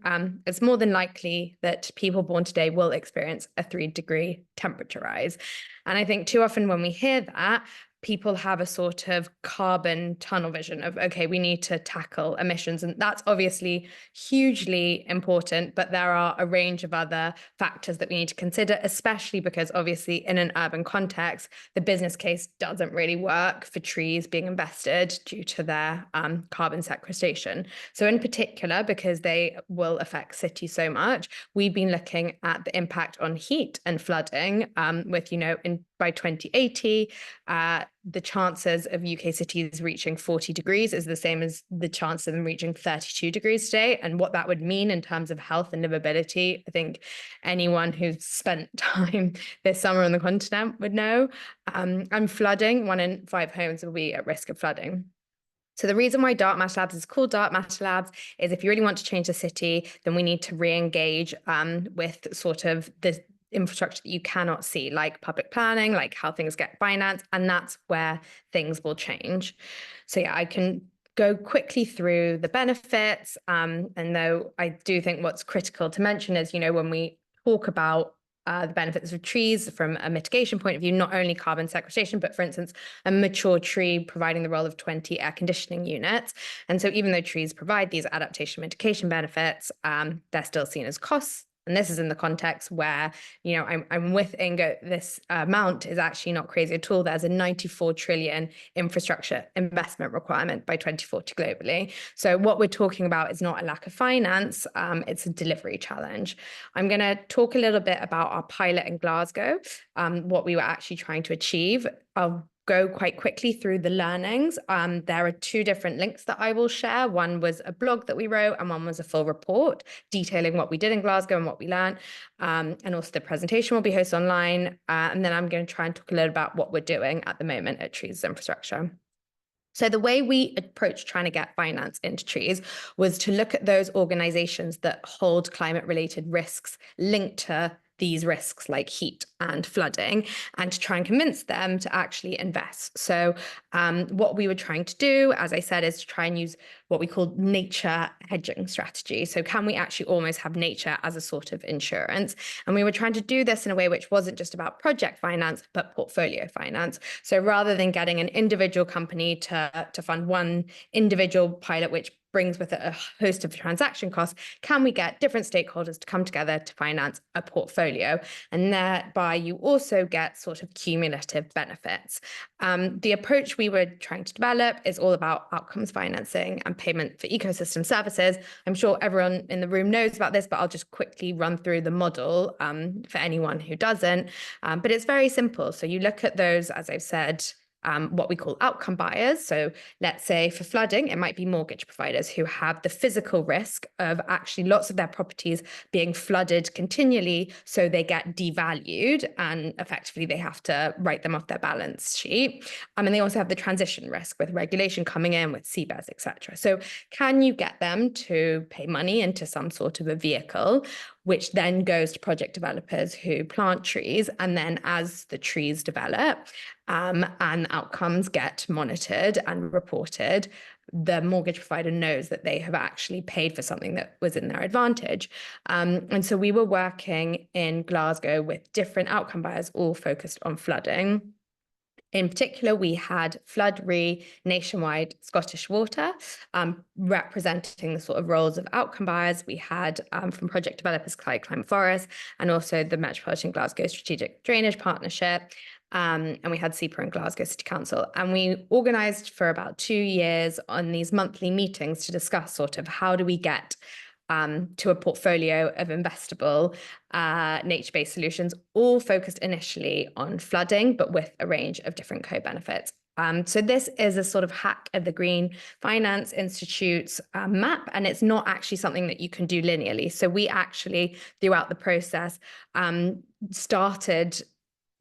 It's more than likely that people born today will experience a 3-degree temperature rise. And I think too often when we hear that, people have a sort of carbon tunnel vision of, okay, we need to tackle emissions. And that's obviously hugely important, but there are a range of other factors that we need to consider, especially because obviously in an urban context, the business case doesn't really work for trees being invested due to their carbon sequestration. So in particular, because they will affect cities so much, we've been looking at the impact on heat and flooding with, by 2080, the chances of UK cities reaching 40 degrees is the same as the chance of them reaching 32 degrees today. And what that would mean in terms of health and livability, I think anyone who's spent time this summer on the continent would know. And flooding, 1 in 5 homes will be at risk of flooding. So the reason why Dark Matter Labs is called Dark Matter Labs is if you really want to change the city, then we need to re-engage with sort of the infrastructure that you cannot see, like public planning, like how things get financed, and that's where things will change. So yeah, I can go quickly through the benefits, and though I do think what's critical to mention is, when we talk about the benefits of trees from a mitigation point of view, not only carbon sequestration, but for instance, a mature tree providing the role of 20 air conditioning units. And so even though trees provide these adaptation mitigation benefits, they're still seen as costs. And this is in the context where, I'm with Ingo, this amount is actually not crazy at all. There's a 94 trillion infrastructure investment requirement by 2040 globally. So what we're talking about is not a lack of finance, it's a delivery challenge. I'm going to talk a little bit about our pilot in Glasgow, what we were actually trying to achieve. I'll go quite quickly through the learnings. There are 2 different links that I will share. One was a blog that we wrote, and one was a full report detailing what we did in Glasgow and what we learned. And also the presentation will be hosted online. And then I'm going to try and talk a little about what we're doing at the moment at Trees Infrastructure. So the way we approached trying to get finance into trees was to look at those organizations that hold climate-related risks linked to these risks like heat and flooding, and to try and convince them to actually invest. So what we were trying to do, as I said, is to try and use what we call nature hedging strategy. So can we actually almost have nature as a sort of insurance? And we were trying to do this in a way which wasn't just about project finance, but portfolio finance. So rather than getting an individual company to fund one individual pilot, which brings with it a host of transaction costs, can we get different stakeholders to come together to finance a portfolio? And thereby you also get sort of cumulative benefits. The approach we were trying to develop is all about outcomes financing and payment for ecosystem services. I'm sure everyone in the room knows about this, but I'll just quickly run through the model for anyone who doesn't. But it's very simple. So you look at those, as I've said, what we call outcome buyers. So let's say for flooding, it might be mortgage providers who have the physical risk of actually lots of their properties being flooded continually, so they get devalued and effectively they have to write them off their balance sheet. And they also have the transition risk with regulation coming in with CBES, etc. So can you get them to pay money into some sort of a vehicle, which then goes to project developers who plant trees, and then as the trees develop, and outcomes get monitored and reported, the mortgage provider knows that they have actually paid for something that was in their advantage. And so we were working in Glasgow with different outcome buyers, all focused on flooding. In particular, we had Flood Re, Nationwide, Scottish Water, representing the sort of roles of outcome buyers. We had from project developers Climate Forest, and also the Metropolitan Glasgow Strategic Drainage Partnership. And we had SEPA and Glasgow City Council. And we organised for about 2 years on these monthly meetings to discuss sort of how do we get to a portfolio of investable nature-based solutions, all focused initially on flooding, but with a range of different co-benefits. So this is a sort of hack of the Green Finance Institute's map, and it's not actually something that you can do linearly. So we actually, throughout the process, started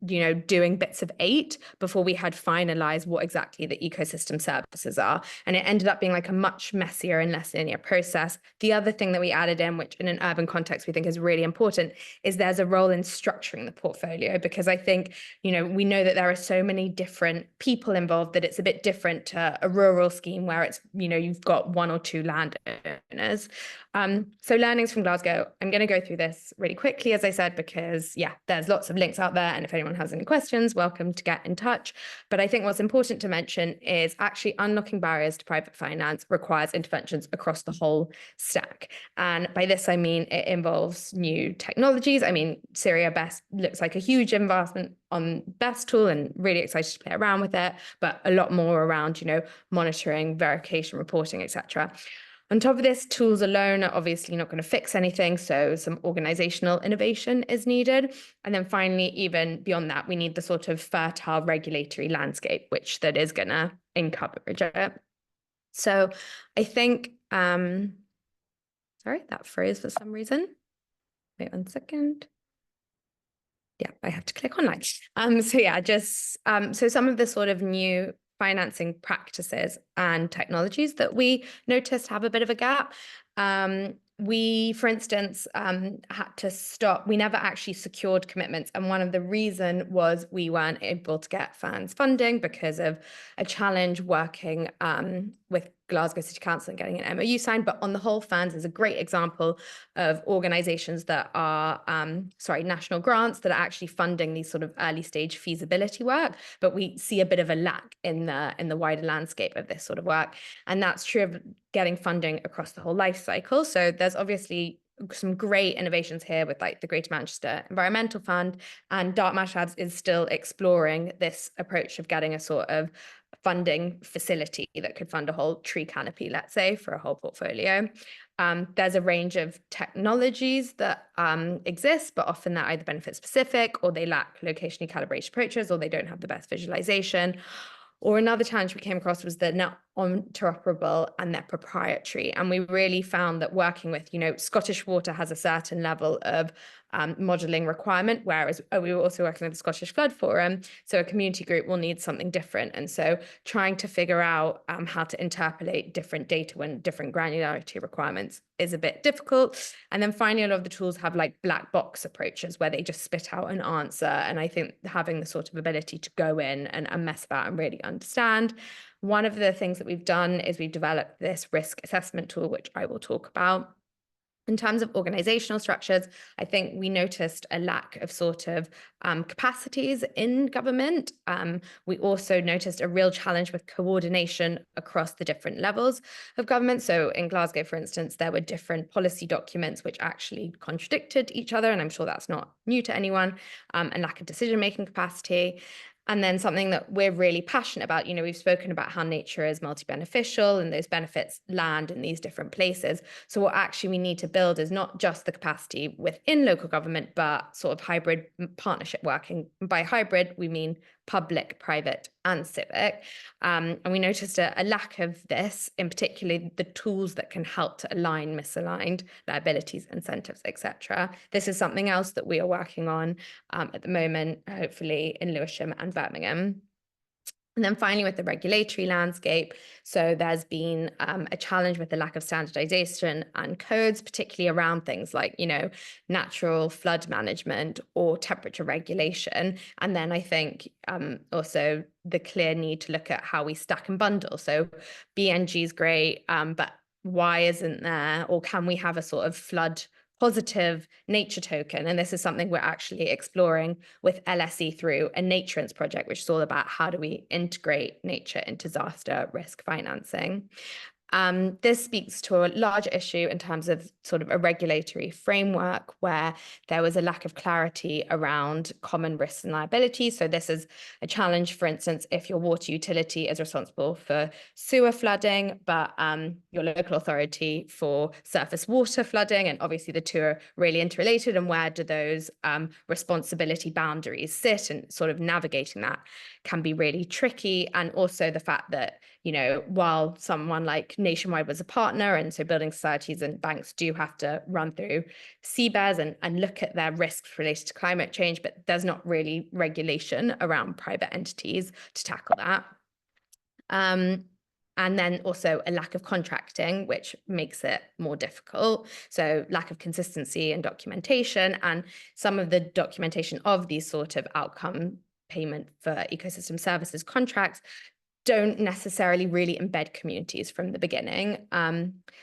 doing bits of 8 before we had finalized what exactly the ecosystem services are. And it ended up being like a much messier and less linear process. The other thing that we added in, which in an urban context we think is really important, is there's a role in structuring the portfolio, because I think, we know that there are so many different people involved that it's a bit different to a rural scheme where it's, you've got 1 or 2 landowners. So learnings from Glasgow, I'm going to go through this really quickly, as I said, because there's lots of links out there. And if anyone has any questions, welcome to get in touch. But I think what's important to mention is actually unlocking barriers to private finance requires interventions across the whole stack. And by this, I mean, it involves new technologies. I mean, Syria Best looks like a huge investment on Best tool, and really excited to play around with it, but a lot more around, monitoring, verification, reporting, etc. On top of this, tools alone are obviously not going to fix anything, so some organizational innovation is needed. And then finally, even beyond that, we need the sort of fertile regulatory landscape, which that is going to encourage it. So I think, sorry, that froze for some reason. Wait 1 second. Yeah, I have to click online. So some of the sort of new financing practices and technologies that we noticed have a bit of a gap. We, for instance, had to stop. We never actually secured commitments. And one of the reasons was we weren't able to get funds funding because of a challenge working with Glasgow City Council and getting an MOU signed. But on the whole, FANS is a great example of organisations that are, national grants that are actually funding these sort of early stage feasibility work. But we see a bit of a lack in the wider landscape of this sort of work. And that's true of getting funding across the whole life cycle. So there's obviously some great innovations here with like the Greater Manchester Environmental Fund, and Dartmouth Labs is still exploring this approach of getting a sort of funding facility that could fund a whole tree canopy, let's say, for a whole portfolio. There's a range of technologies that exist, but often they're either benefit specific, or they lack locationally calibrated approaches, or they don't have the best visualization. Or another challenge we came across was they're not interoperable and they're proprietary. And we really found that working with, Scottish Water has a certain level of modelling requirement, whereas we were also working with the Scottish Flood Forum. So a community group will need something different. And so trying to figure out how to interpolate different data when different granularity requirements is a bit difficult. And then finally, a lot of the tools have like black box approaches where they just spit out an answer. And I think having the sort of ability to go in and mess about and really understand. One of the things that we've done is we've developed this risk assessment tool, which I will talk about. In terms of organizational structures, I think we noticed a lack of sort of capacities in government. We also noticed a real challenge with coordination across the different levels of government. So in Glasgow, for instance, there were different policy documents which actually contradicted each other, and I'm sure that's not new to anyone, and lack of decision-making capacity. And then something that we're really passionate about, we've spoken about how nature is multi-beneficial and those benefits land in these different places. So what actually we need to build is not just the capacity within local government, but sort of hybrid partnership working. By hybrid, we mean public, private, and civic. And we noticed a lack of this, in particular, the tools that can help to align misaligned liabilities, incentives, etc. This is something else that we are working on at the moment, hopefully in Lewisham and Birmingham. And then finally, with the regulatory landscape, so there's been a challenge with the lack of standardization and codes, particularly around things like, natural flood management or temperature regulation. And then I think also the clear need to look at how we stack and bundle. So BNG is great, but why isn't there, or can we have a sort of flood positive nature token. And this is something we're actually exploring with LSE through a Naturance project, which is all about how do we integrate nature into disaster risk financing. This speaks to a larger issue in terms of sort of a regulatory framework where there was a lack of clarity around common risks and liabilities. So this is a challenge, for instance, if your water utility is responsible for sewer flooding, but your local authority for surface water flooding, and obviously the two are really interrelated, and where do those responsibility boundaries sit, and sort of navigating that can be really tricky. And also the fact that, you know, while someone like Nationwide was a partner, and so building societies and banks do have to run through CBERS and look at their risks related to climate change, but there's not really regulation around private entities to tackle that. And then also a lack of contracting, which makes it more difficult. So lack of consistency and documentation, and some of the documentation of these sort of outcome payment for ecosystem services contracts don't necessarily really embed communities from the beginning.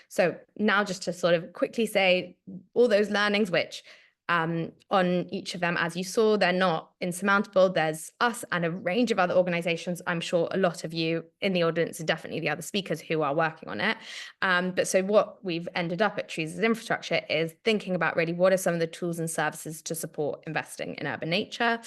So now just to sort of quickly say all those learnings, which on each of them, as you saw, they're not insurmountable. There's us and a range of other organizations. I'm sure a lot of you in the audience are definitely the other speakers who are working on it. But so what we've ended up at Trees as Infrastructure is thinking about really what are some of the tools and services to support investing in urban nature.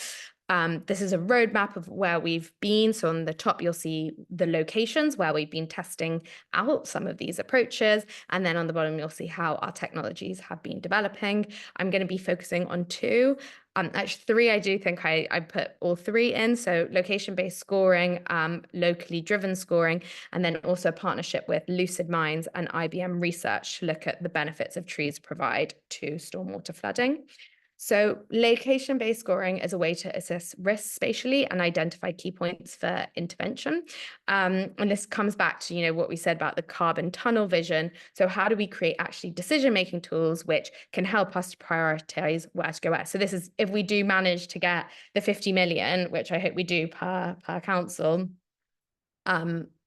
This is a roadmap of where we've been. So on the top, you'll see the locations where we've been testing out some of these approaches. And then on the bottom, you'll see how our technologies have been developing. I'm going to be focusing on two. Actually, three, I do think I put all three in. So location-based scoring, locally driven scoring, and then also a partnership with Lucid Minds and IBM Research to look at the benefits of trees provide to stormwater flooding. So location-based scoring is a way to assess risks spatially and identify key points for intervention. And this comes back to, you know, what we said about the carbon tunnel vision. So how do we create actually decision-making tools which can help us to prioritize where to go where? So this is if we do manage to get the 50 million, which I hope we do per council,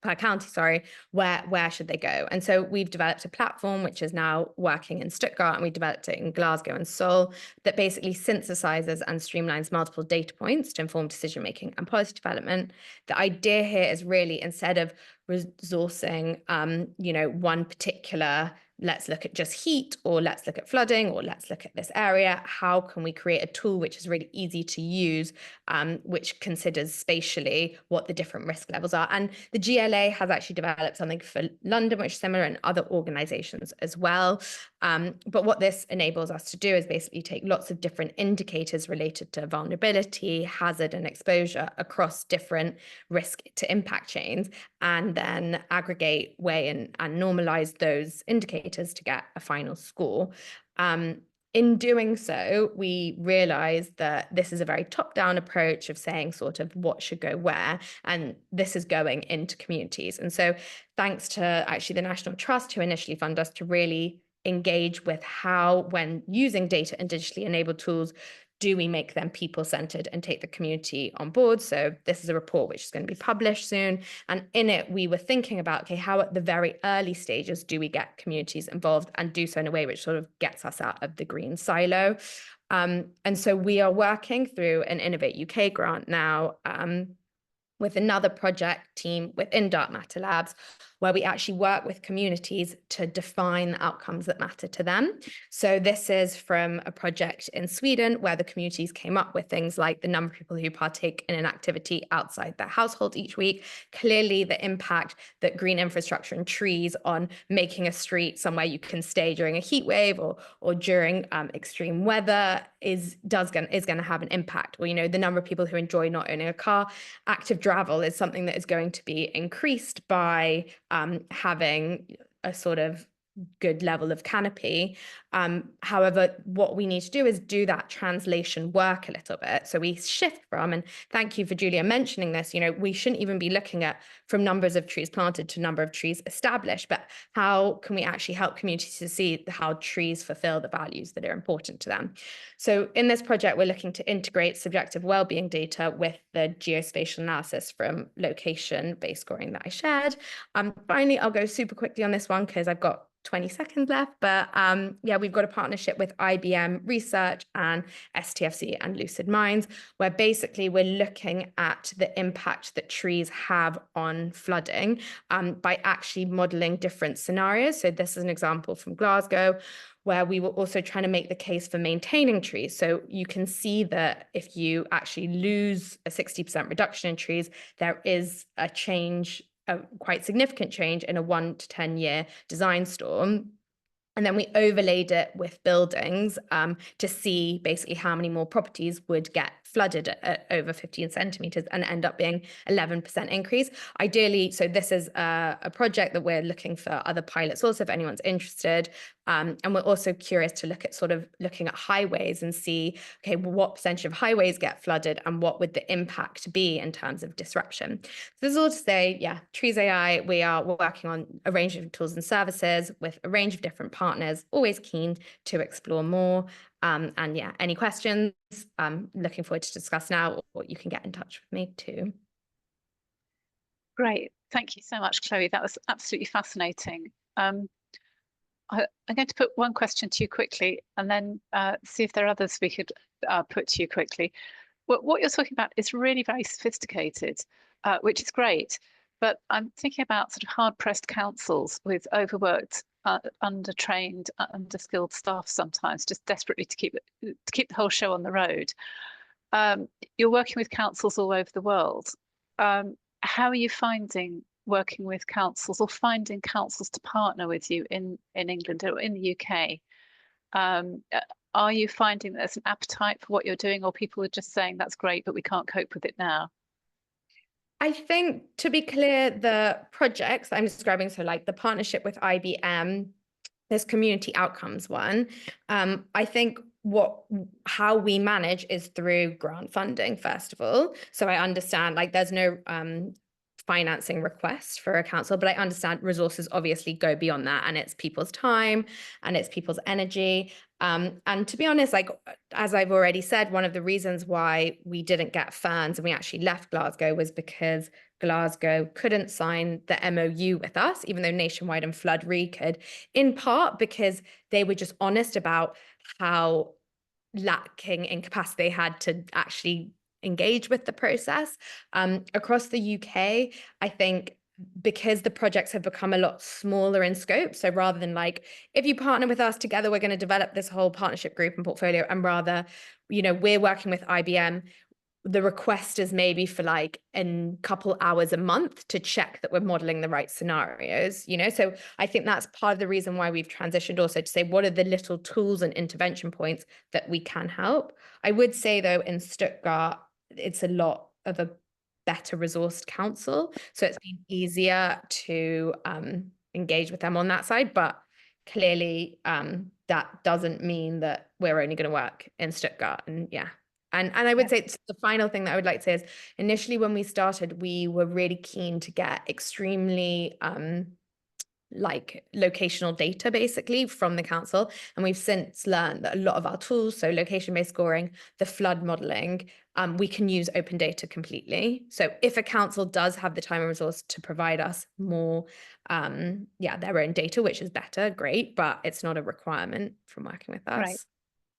per county, sorry, where should they go? And so we've developed a platform which is now working in Stuttgart, and we developed it in Glasgow and Seoul, that basically synthesizes and streamlines multiple data points to inform decision-making and policy development. The idea here is really, instead of resourcing, you know, one particular, let's look at just heat, or let's look at flooding, or let's look at this area, how can we create a tool which is really easy to use, which considers spatially what the different risk levels are? And the GLA has actually developed something for London, which is similar, and other organizations as well. But what this enables us to do is basically take lots of different indicators related to vulnerability, hazard, and exposure across different risk to impact chains, and then aggregate, weigh, and normalize those indicators to get a final score. In doing so, we realized that this is a very top-down approach of saying sort of what should go where, and this is going into communities. And so thanks to actually the National Trust, who initially funded us to really engage with how, when using data and digitally enabled tools, do we make them people-centered and take the community on board? So this is a report which is going to be published soon. And in it, we were thinking about, okay, how at the very early stages do we get communities involved and do so in a way which sort of gets us out of the green silo? And so we are working through an Innovate UK grant now with another project team within Dark Matter Labs, where we actually work with communities to define the outcomes that matter to them. So this is from a project in Sweden where the communities came up with things like the number of people who partake in an activity outside their household each week, clearly the impact that green infrastructure and trees on making a street somewhere you can stay during a heat wave or during extreme weather is going to have an impact. Or, you know, the number of people who enjoy not owning a car, active travel is something that is going to be increased by having a sort of good level of canopy. However, what we need to do is do that translation work a little bit. So we shift from, and thank you for Julia mentioning this, you know, we shouldn't even be looking at from numbers of trees planted to number of trees established, but how can we actually help communities to see how trees fulfill the values that are important to them? So in this project, we're looking to integrate subjective wellbeing data with the geospatial analysis from location-based scoring that I shared. Finally, I'll go super quickly on this one because I've got 20 seconds left, but yeah, we've got a partnership with IBM Research and STFC and Lucid Minds, where basically we're looking at the impact that trees have on flooding by actually modeling different scenarios. So this is an example from Glasgow, where we were also trying to make the case for maintaining trees. So you can see that if you actually lose a 60% reduction in trees, there is a change, a quite significant change in a 1 to 10 year design storm. And then we overlaid it with buildings to see basically how many more properties would get flooded at over 15 centimeters and end up being 11% increase. Ideally, so this is a project that we're looking for other pilots also, if anyone's interested. And we're also curious to look at sort of looking at highways and see, okay, well, what percentage of highways get flooded and what would the impact be in terms of disruption. So this is all to say, yeah, Trees AI, we are working on a range of tools and services with a range of different partners, always keen to explore more. And yeah, any questions, looking forward to discuss now, or you can get in touch with me too. Great. Thank you so much, Chloe. That was absolutely fascinating. I'm going to put one question to you quickly and then see if there are others we could put to you quickly. What you're talking about is really very sophisticated, which is great. But I'm thinking about sort of hard-pressed councils with overworked, undertrained, underskilled staff sometimes, just desperately to keep the whole show on the road. You're working with councils all over the world. How are you finding working with councils or finding councils to partner with you in England or in the UK? Are you finding there's an appetite for what you're doing, or people are just saying that's great, but we can't cope with it now? I think, to be clear, the projects I'm describing, so like the partnership with IBM, this community outcomes one, I think how we manage is through grant funding, first of all. So I understand like there's no financing request for a council, but I understand resources obviously go beyond that, and it's people's time and it's people's energy. And to be honest, like, as I've already said, one of the reasons why we didn't get funds and we actually left Glasgow was because Glasgow couldn't sign the MOU with us, even though Nationwide and Flood Re could, in part because they were just honest about how lacking in capacity they had to actually engage with the process. Across the UK, I think because the projects have become a lot smaller in scope, so rather than like, if you partner with us together, we're going to develop this whole partnership group and portfolio, and rather, you know, we're working with IBM, the request is maybe for like a couple hours a month to check that we're modeling the right scenarios, you know? So I think that's part of the reason why we've transitioned also to say, what are the little tools and intervention points that we can help? I would say though, in Stuttgart, it's a lot of a better resourced council. So it's been easier to engage with them on that side, but clearly that doesn't mean that we're only going to work in Stuttgart. And yeah. And I would say the final thing that I would like to say is initially when we started, we were really keen to get extremely like locational data basically from the council. And we've since learned that a lot of our tools, so location-based scoring, the flood modeling, we can use open data completely. So if a council does have the time and resource to provide us more, their own data, which is better, great, but it's not a requirement from working with us. Right.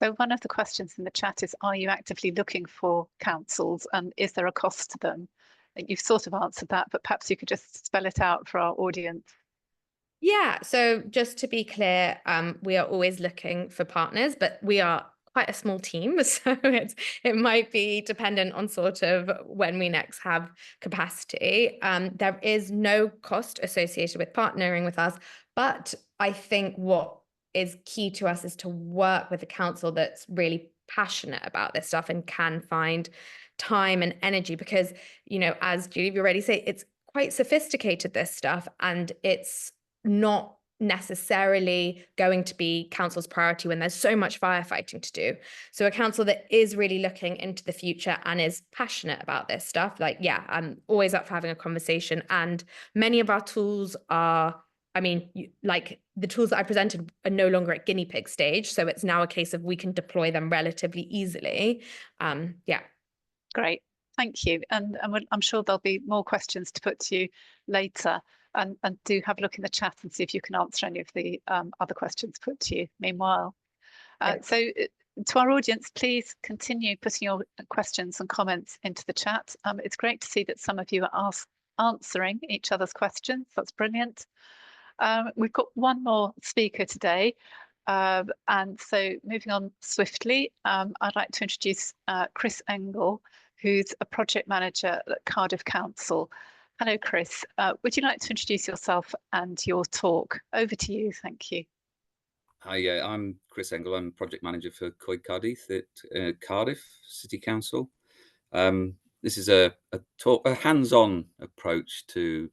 So one of the questions in the chat is, are you actively looking for councils and is there a cost to them? You've sort of answered that, but perhaps you could just spell it out for our audience. Yeah, so just to be clear, we are always looking for partners, but we are quite a small team, so it might be dependent on sort of when we next have capacity. There is no cost associated with partnering with us, but I think what is key to us is to work with a council that's really passionate about this stuff and can find time and energy, because, you know, as Julie already said, it's quite sophisticated, this stuff, and it's not necessarily going to be council's priority when there's so much firefighting to do. So a council that is really looking into the future and is passionate about this stuff, like, yeah, I'm always up for having a conversation. And many of our tools are, I mean, like the tools that I presented are no longer at guinea pig stage. So it's now a case of we can deploy them relatively easily. Yeah. Great. Thank you. And I'm sure there'll be more questions to put to you later. and do have a look in the chat and see if you can answer any of the other questions put to you meanwhile. So to our audience, please continue putting your questions and comments into the chat. It's great to see that some of you are answering each other's questions. That's brilliant. We've got one more speaker today. And so moving on swiftly, I'd like to introduce Chris Engel, who's a project manager at Cardiff Council. Hello, Chris. Would you like to introduce yourself and your talk? Over to you. Thank you. Hi, I'm Chris Engel. I'm project manager for Coed Cardiff at Cardiff City Council. This is a hands-on approach to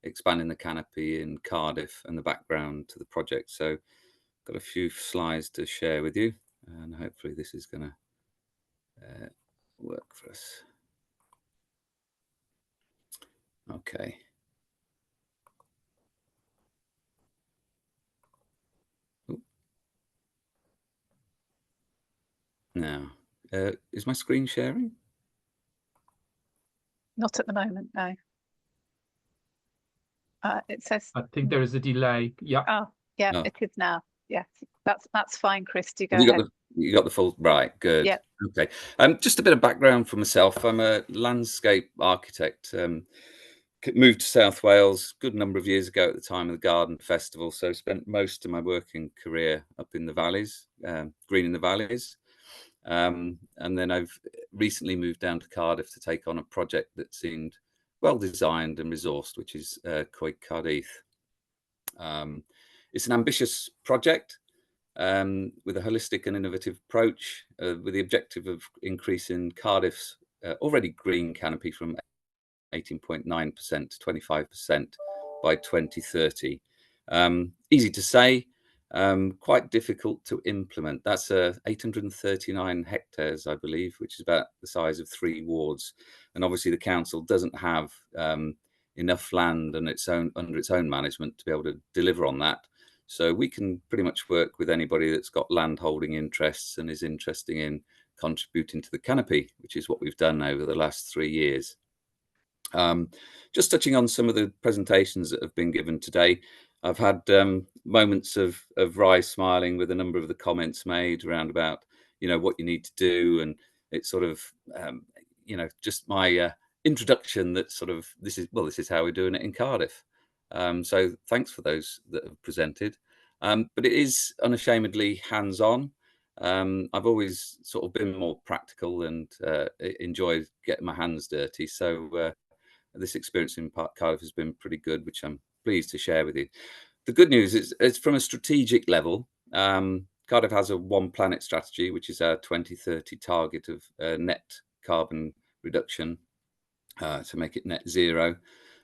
expanding the canopy in Cardiff and the background to the project. So got a few slides to share with you, and hopefully this is going to work for us. Okay. Now, is my screen sharing? Not at the moment, no. It says. I think there is a delay. Yeah. Oh, yeah, Oh. It is now. Yes, that's fine, Chris. Do go ahead. You got the full right. Good. Yeah. Okay. Just a bit of background for myself. I'm a landscape architect. Moved to South Wales a good number of years ago at the time of the Garden Festival. So spent most of my working career up in the valleys, green in the valleys. And then I've recently moved down to Cardiff to take on a project that seemed well designed and resourced, which is Coed Cardiff. It's an ambitious project with a holistic and innovative approach, with the objective of increasing Cardiff's already green canopy from 18.9% to 25% by 2030. Easy to say, quite difficult to implement. That's 839 hectares, I believe, which is about the size of 3 wards. And obviously the council doesn't have enough land and under its own management to be able to deliver on that. So we can pretty much work with anybody that's got land holding interests and is interested in contributing to the canopy, which is what we've done over the last 3 years. Just touching on some of the presentations that have been given today, I've had moments of wry smiling with a number of the comments made around about, what you need to do. And it's sort of, just my introduction that sort of, this is how we're doing it in Cardiff. So thanks for those that have presented. But it is unashamedly hands-on. I've always sort of been more practical and enjoyed getting my hands dirty. So this experience in Cardiff has been pretty good, which I'm pleased to share with you. The good news is it's from a strategic level. Cardiff has a One Planet strategy, which is our 2030 target of net carbon reduction to make it net zero.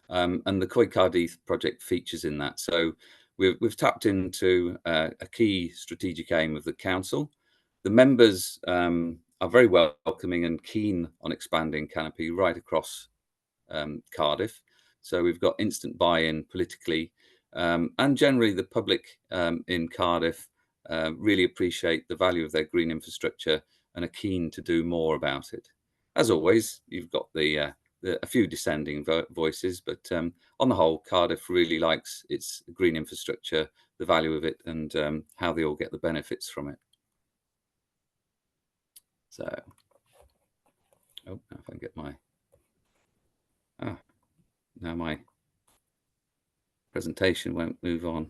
And the Coed Cardiff project features in that. So we've tapped into a key strategic aim of the council. The members are very welcoming and keen on expanding canopy right across Cardiff. So we've got instant buy-in politically, and generally the public in Cardiff really appreciate the value of their green infrastructure and are keen to do more about it. As always, you've got a few dissenting voices, but on the whole, Cardiff really likes its green infrastructure, the value of it, and how they all get the benefits from it. So, if I can get my now my presentation won't move on.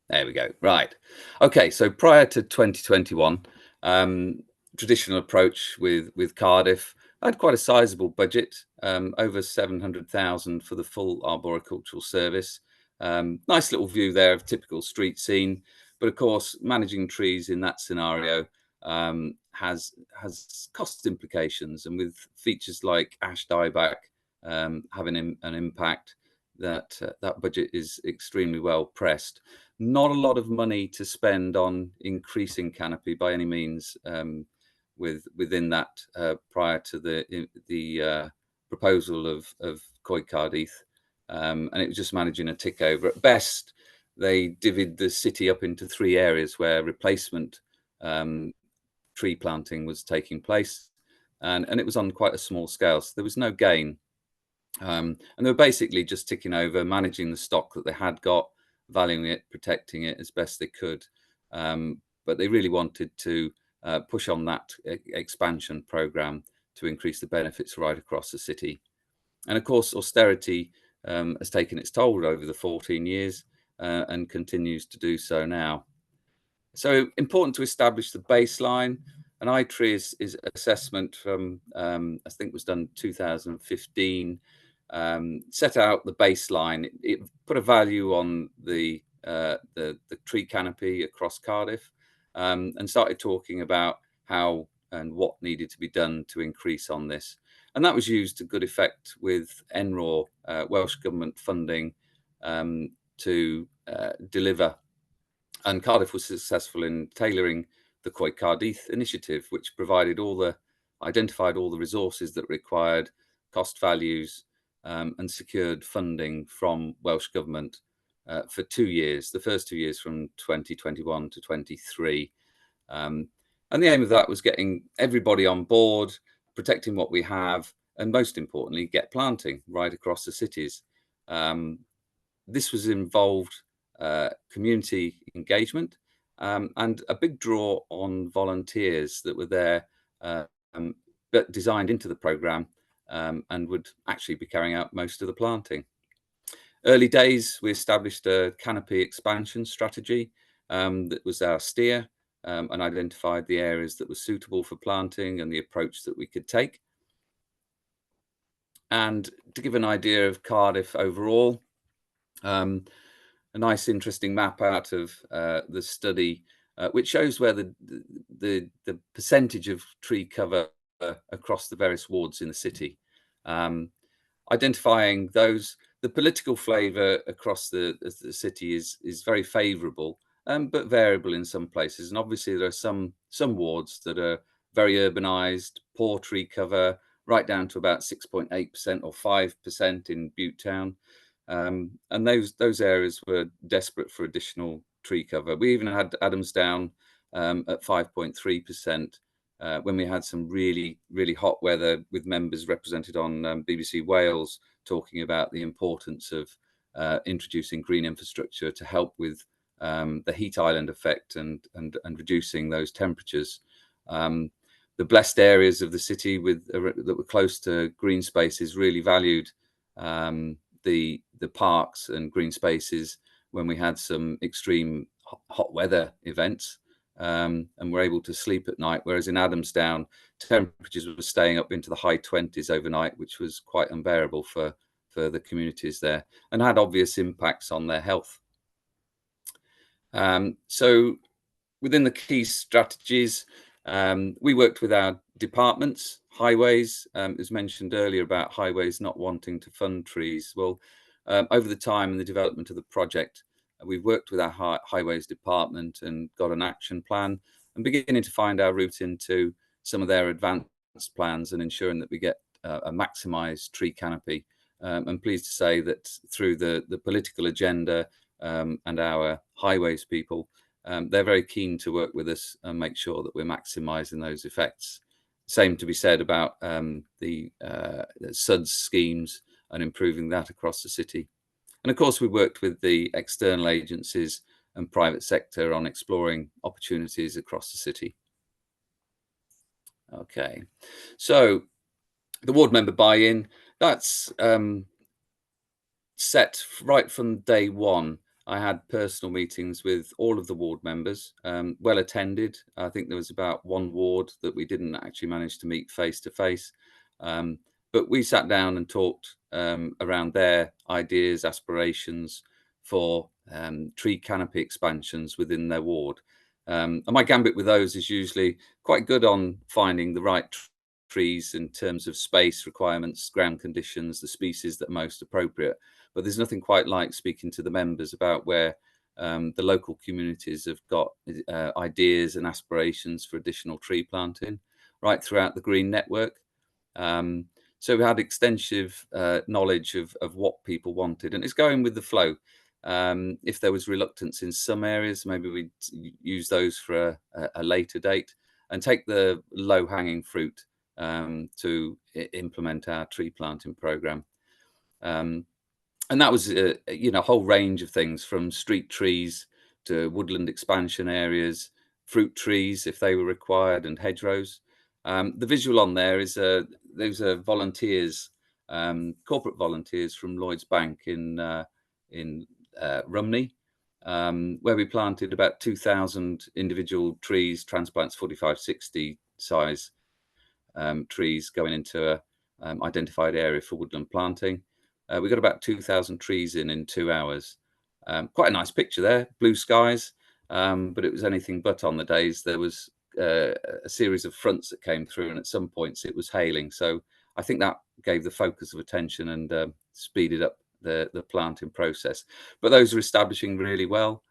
There we go. Right. Okay. So prior to 2021, traditional approach with Cardiff, I had quite a sizable budget, over 700,000 for the full arboricultural service. Nice little view there of typical street scene, but of course, managing trees in that scenario has cost implications, and with features like ash dieback having an impact, that budget is extremely well pressed. Not a lot of money to spend on increasing canopy by any means within that prior to the proposal of Coed Cardiff, and it was just managing a tick over. At best, they divvied the city up into 3 areas where replacement tree planting was taking place, and it was on quite a small scale, so there was no gain. And they were basically just ticking over, managing the stock that they had got, valuing it, protecting it as best they could. But they really wanted to push on that expansion program to increase the benefits right across the city. And of course, austerity has taken its toll over the 14 years and continues to do so now. So important to establish the baseline. An ITRI is assessment from, I think was done 2015, set out the baseline. It put a value on the tree canopy across Cardiff, and started talking about how and what needed to be done to increase on this. And that was used to good effect with NRAW, Welsh Government funding, to deliver. And Cardiff was successful in tailoring the Coed Cardiff initiative, which identified all the resources that required, cost values, and secured funding from Welsh Government for 2 years, the first 2 years from 2021 to 23. And the aim of that was getting everybody on board, protecting what we have, and most importantly, get planting right across the cities. This was involved community engagement and a big draw on volunteers that were there, but designed into the programme, and would actually be carrying out most of the planting. Early days, we established a canopy expansion strategy that was our steer, and identified the areas that were suitable for planting and the approach that we could take. And to give an idea of Cardiff overall, a nice interesting map out of the study, which shows where the percentage of tree cover across the various wards in the city. Identifying those, the political flavour across the city is very favourable, but variable in some places. And obviously there are some wards that are very urbanised, poor tree cover, right down to about 6.8% or 5% in Butte Town. And those areas were desperate for additional tree cover. We even had Adamsdown at 5.3% when we had some really, really hot weather, with members represented on BBC Wales talking about the importance of introducing green infrastructure to help with the heat island effect and reducing those temperatures. The blessed areas of the city that were close to green spaces really valued the parks and green spaces when we had some extreme hot weather events, and were able to sleep at night, whereas in Adamsdown temperatures were staying up into the high 20s overnight, which was quite unbearable for the communities there, and had obvious impacts on their health. So within the key strategies, we worked with our departments. Highways, it was mentioned earlier about highways not wanting to fund trees. Well, over the time in the development of the project, we've worked with our highways department and got an action plan, and beginning to find our route into some of their advanced plans and ensuring that we get a maximised tree canopy. I'm pleased to say that through the political agenda and our highways people, they're very keen to work with us and make sure that we're maximising those effects. Same to be said about the SUDS schemes and improving that across the city. And of course, we worked with the external agencies and private sector on exploring opportunities across the city. Okay, so the ward member buy-in, that's set right from day one. I had personal meetings with all of the ward members, well attended. I think there was about one ward that we didn't actually manage to meet face to face. But we sat down and talked around their ideas, aspirations for tree canopy expansions within their ward. And my gambit with those is usually quite good on finding the right trees in terms of space requirements, ground conditions, the species that are most appropriate. But there's nothing quite like speaking to the members about where the local communities have got ideas and aspirations for additional tree planting right throughout the green network. So we had extensive knowledge of what people wanted, and it's going with the flow. If there was reluctance in some areas, maybe we'd use those for a later date and take the low-hanging fruit to implement our tree planting program. And that was a whole range of things, from street trees to woodland expansion areas, fruit trees if they were required, and hedgerows. The visual on there is those are volunteers, corporate volunteers from Lloyds Bank in Rumney, where we planted about 2,000 individual trees, transplants, 45-60 size trees going into a identified area for woodland planting. We got about 2,000 trees in 2 hours. Quite a nice picture there, blue skies, but it was anything but on the days. There was a series of fronts that came through, and at some points it was hailing. So I think that gave the focus of attention and speeded up the planting process. But those are establishing really well.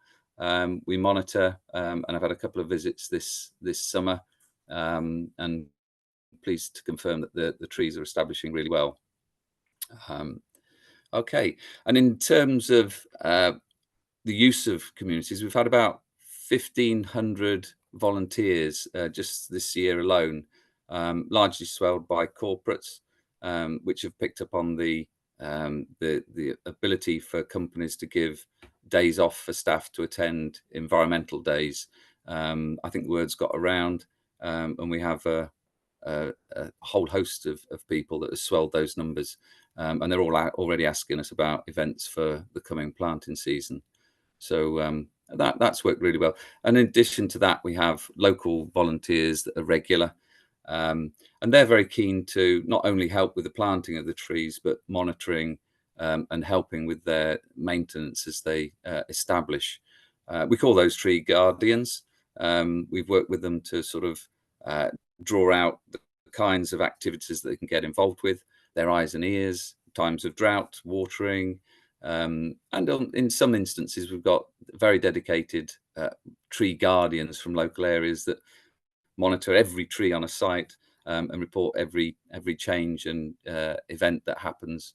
We monitor, and I've had a couple of visits this summer, and pleased to confirm that the trees are establishing really well. Okay, and in terms of the use of communities, we've had about 1,500 volunteers just this year alone, largely swelled by corporates, which have picked up on the ability for companies to give days off for staff to attend environmental days. I think the word's got around, and we have a whole host of people that have swelled those numbers, and they're all already asking us about events for the coming planting season. So that's worked really well. And in addition to that, we have local volunteers that are regular, and they're very keen to not only help with the planting of the trees, but monitoring and helping with their maintenance as they establish. We call those tree guardians. We've worked with them to sort of draw out the kinds of activities that they can get involved with, their eyes and ears, times of drought, watering, and in some instances we've got very dedicated tree guardians from local areas that monitor every tree on a site and report every change and event that happens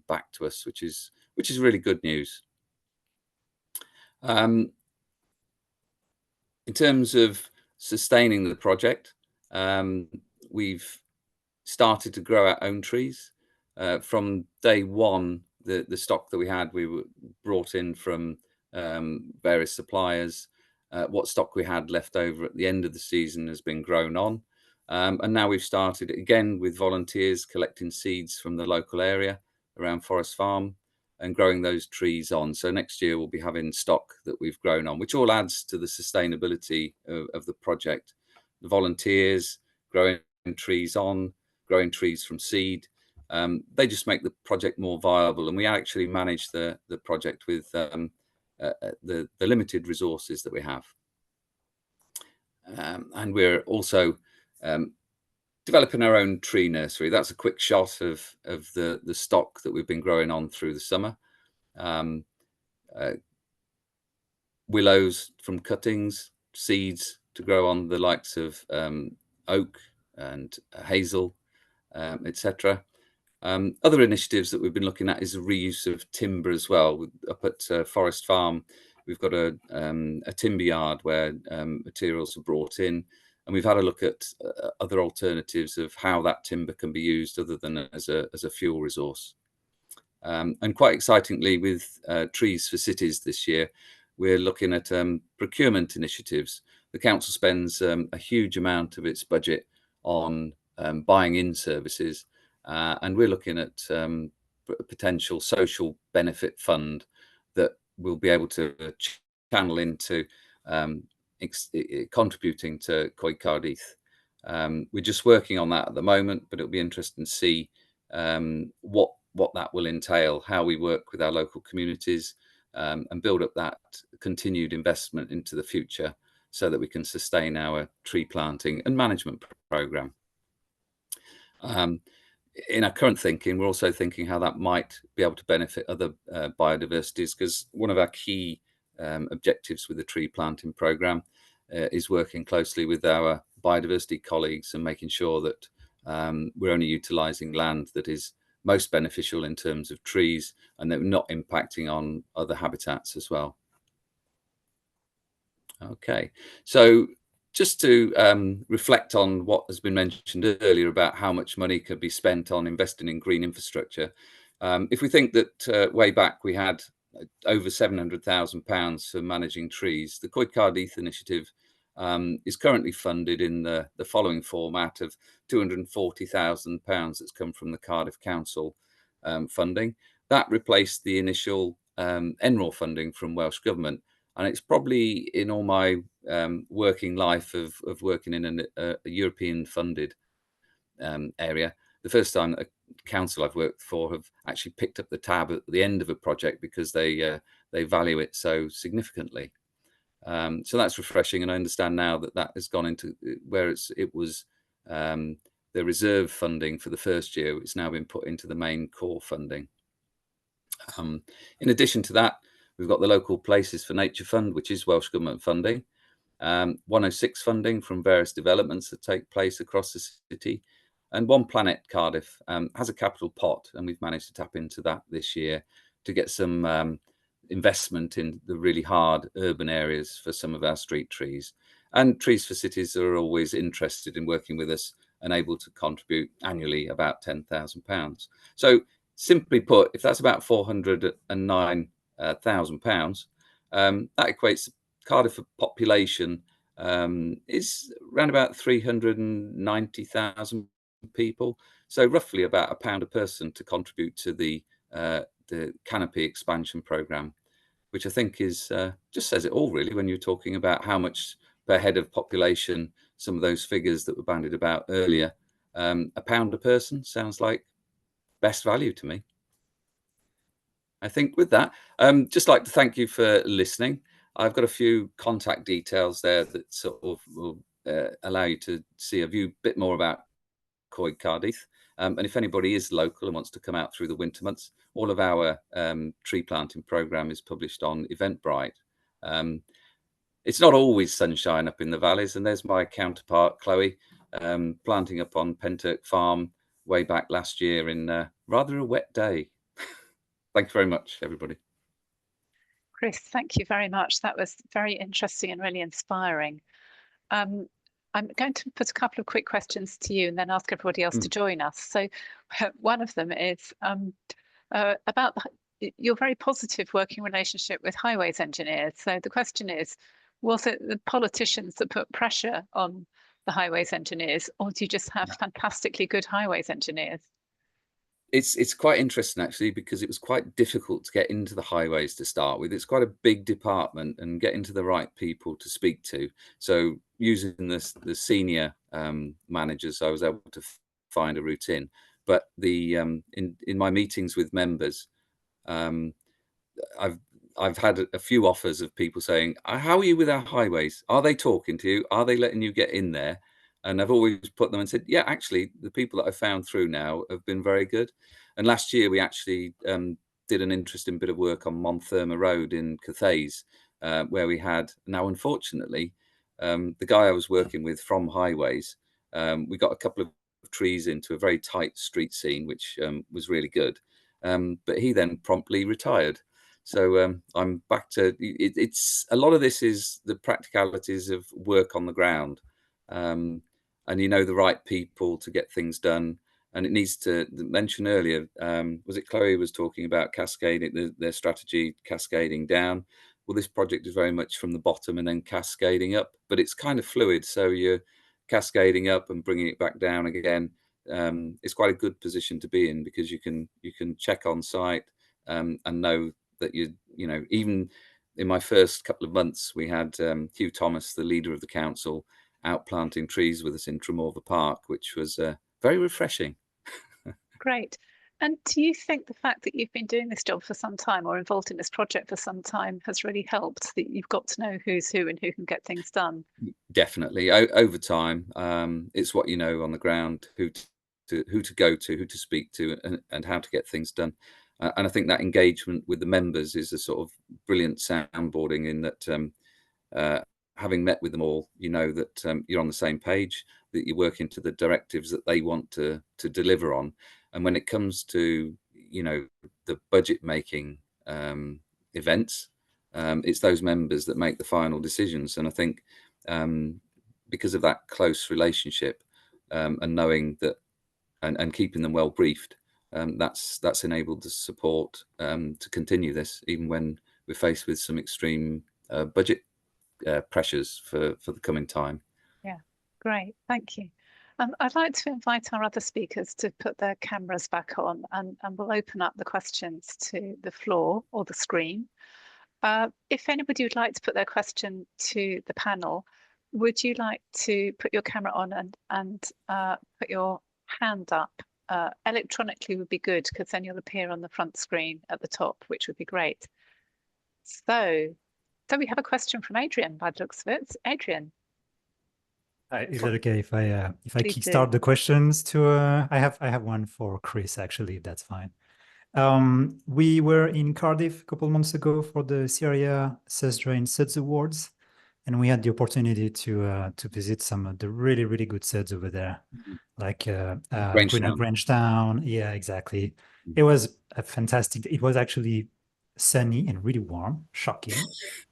back to us, which is really good news. In terms of sustaining the project, we've started to grow our own trees. From day one, the stock that we had, we were brought in from various suppliers. What stock we had left over at the end of the season has been grown on. And now we've started again with volunteers collecting seeds from the local area around Forest Farm and growing those trees on. So next year we'll be having stock that we've grown on, which all adds to the sustainability of the project. The volunteers growing trees on, growing trees from seed, they just make the project more viable. And we actually manage the project with the limited resources that we have. And we're also developing our own tree nursery. That's a quick shot of the stock that we've been growing on through the summer. Willows from cuttings, seeds to grow on the likes of oak and hazel, etc. Other initiatives that we've been looking at is the reuse of timber as well. Up at Forest Farm, we've got a timber yard where materials are brought in, and we've had a look at other alternatives of how that timber can be used other than as a fuel resource. And quite excitingly, with Trees for Cities this year, we're looking at procurement initiatives. The council spends a huge amount of its budget on buying in services, and we're looking at a potential social benefit fund that we'll be able to channel into contributing to Coed Cardiff. We're just working on that at the moment, but it'll be interesting to see what that will entail, how we work with our local communities, and build up that continued investment into the future so that we can sustain our tree planting and management program. In our current thinking, we're also thinking how that might be able to benefit other biodiversities, because one of our key objectives with the tree planting program is working closely with our biodiversity colleagues and making sure that we're only utilising land that is most beneficial in terms of trees and that we're not impacting on other habitats as well. Okay, so just to reflect on what has been mentioned earlier about how much money could be spent on investing in green infrastructure. If we think that way back we had over £700,000 for managing trees, the Coed Cardiff initiative is currently funded in the following format of £240,000 that's come from the Cardiff Council funding. That replaced the initial NRAW funding from Welsh Government. And it's probably in all my working life of working in a European funded area, the first time that a council I've worked for have actually picked up the tab at the end of a project because they value it so significantly. So that's refreshing, and I understand now that that has gone into where it was the reserve funding for the first year. It's now been put into the main core funding. In addition to that, we've got the Local Places for Nature Fund, which is Welsh Government funding, 106 funding from various developments that take place across the city, and One Planet Cardiff has a capital pot, and we've managed to tap into that this year to get some investment in the really hard urban areas for some of our street trees. And Trees for Cities are always interested in working with us and able to contribute annually about £10,000. So simply put, if that's about £409,000, that equates Cardiff population is around about 390,000 people. So roughly about £1 a person to contribute to the canopy expansion programme, which I think is just says it all really when you're talking about how much per head of population, some of those figures that were bandied about earlier. £1 a person sounds like best value to me. I think with that, just like to thank you for listening. I've got a few contact details there that sort of will allow you to see a bit more about Coed Cardiff. And if anybody is local and wants to come out through the winter months, all of our tree planting programme is published on Eventbrite. It's not always sunshine up in the valleys, and there's my counterpart, Chloe, planting up on Penturk Farm way back last year in rather a wet day. Thank you very much, everybody. Chris, thank you very much. That was very interesting and really inspiring. I'm going to put a couple of quick questions to you and then ask everybody else to join us. So one of them is about your very positive working relationship with highways engineers. So the question is, was it the politicians that put pressure on the highways engineers, or do you just have fantastically good highways engineers? It's quite interesting actually, because it was quite difficult to get into the highways to start with. It's quite a big department, and getting to the right people to speak to. So using the senior managers, I was able to find a route in. But the in my meetings with members, I've had a few offers of people saying, "How are you with our highways? Are they talking to you? Are they letting you get in there?" And I've always put them and said, yeah, actually, the people that I found through now have been very good. And last year we actually did an interesting bit of work on Monthermer Road in Cathays, where we had, now unfortunately, the guy I was working with from Highways, we got a couple of trees into a very tight street scene, which was really good. But he then promptly retired. So I'm back to, it's a lot of this is the practicalities of work on the ground. And you know the right people to get things done. And it needs to mention earlier, was it Chloe was talking about cascading, their strategy cascading down? Well, this project is very much from the bottom and then cascading up, but it's kind of fluid. So you're cascading up and bringing it back down again. It's quite a good position to be in, because you can check on site and know that you know, even in my first couple of months, we had Hugh Thomas, the leader of the council, out planting trees with us in Tremorva Park, which was very refreshing. Great. And do you think the fact that you've been doing this job for some time, or involved in this project for some time, has really helped, that you've got to know who's who and who can get things done? Definitely. Over time, it's what you know on the ground, who to go to, who to speak to, and how to get things done. And I think that engagement with the members is a sort of brilliant soundboarding, in that having met with them all, you know that you're on the same page, that you work into the directives that they want to deliver on. And when it comes to, you know, the budget making events, it's those members that make the final decisions. And I think because of that close relationship and knowing that and keeping them well briefed, that's enabled the support to continue this, even when we're faced with some extreme budget pressures for the coming time. Yeah, great, thank you. I'd like to invite our other speakers to put their cameras back on, and we'll open up the questions to the floor or the screen. If anybody would like to put their question to the panel, would you like to put your camera on and put your hand up? Electronically would be good, because then you'll appear on the front screen at the top, which would be great. So we have a question from Adrian by the looks of it. Adrian. Is it okay if I Please kickstart do. the questions to I have one for Chris, actually, if that's fine. We were in Cardiff a couple of months ago for the Syria SESDRA and SEDS Awards, and we had the opportunity to visit some of the really, really good SEDS over there, like Grangetown. Yeah, exactly. It was a fantastic. It was actually sunny and really warm, shocking,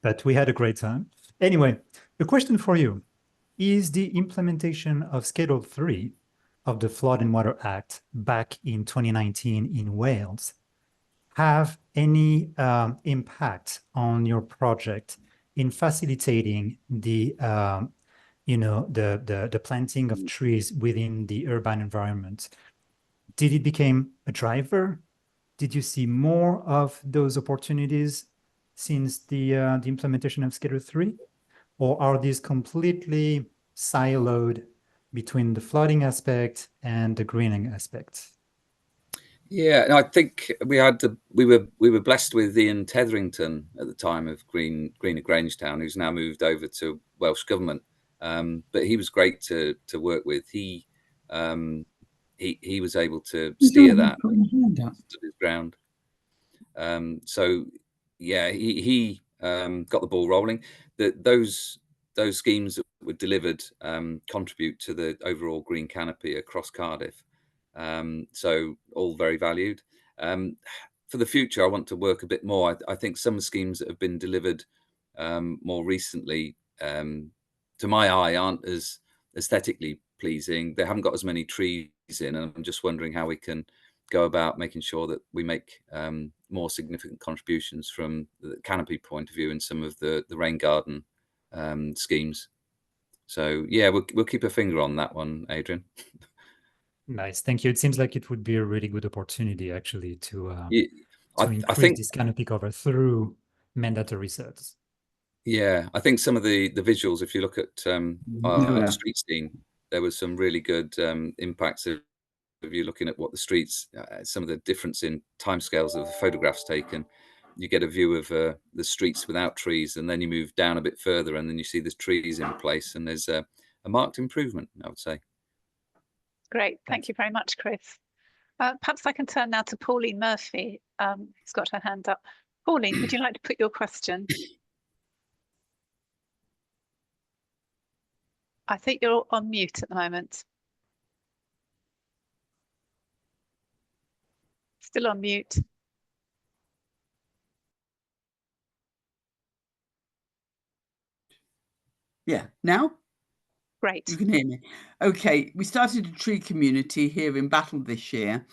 but we had a great time. Anyway, the question for you: is the implementation of Schedule 3 of the Flood and Water Act back in 2019 in Wales have any impact on your project in facilitating the the planting of trees within the urban environment? Did it become a driver? Did you see more of those opportunities since the implementation of Schedule 3? Or are these completely siloed between the flooding aspect and the greening aspect? Yeah, and I think we were blessed with Ian Tetherington at the time of Greener Grangetown, who's now moved over to Welsh Government. But he was great to work with. He was able to steer that to his ground. So yeah, he got the ball rolling. Those schemes that were delivered contribute to the overall green canopy across Cardiff. So all very valued. For the future, I want to work a bit more. I think some schemes that have been delivered more recently, to my eye, aren't as aesthetically pleasing. They haven't got as many trees in, and I'm just wondering how we can go about making sure that we make more significant contributions from the canopy point of view in some of the rain garden schemes. So yeah, we'll keep a finger on that one, Adrian. Nice, thank you. It seems like it would be a really good opportunity, actually, to increase I think this canopy cover through mandatory sets. Yeah, I think some of the visuals, if you look at our street scene, there was some really good impacts of you looking at what the streets, some of the difference in timescales of the photographs taken. You get a view of the streets without trees, and then you move down a bit further, and then you see the trees in place, and there's a marked improvement, I would say. Great, thank you very much, Chris. Perhaps I can turn now to Pauline Murphy, who's got her hand up. Pauline, would you like to put your question? I think you're on mute at the moment. Still on mute. Yeah, now? Great. You can hear me. Okay, we started a tree community here in Battle this year,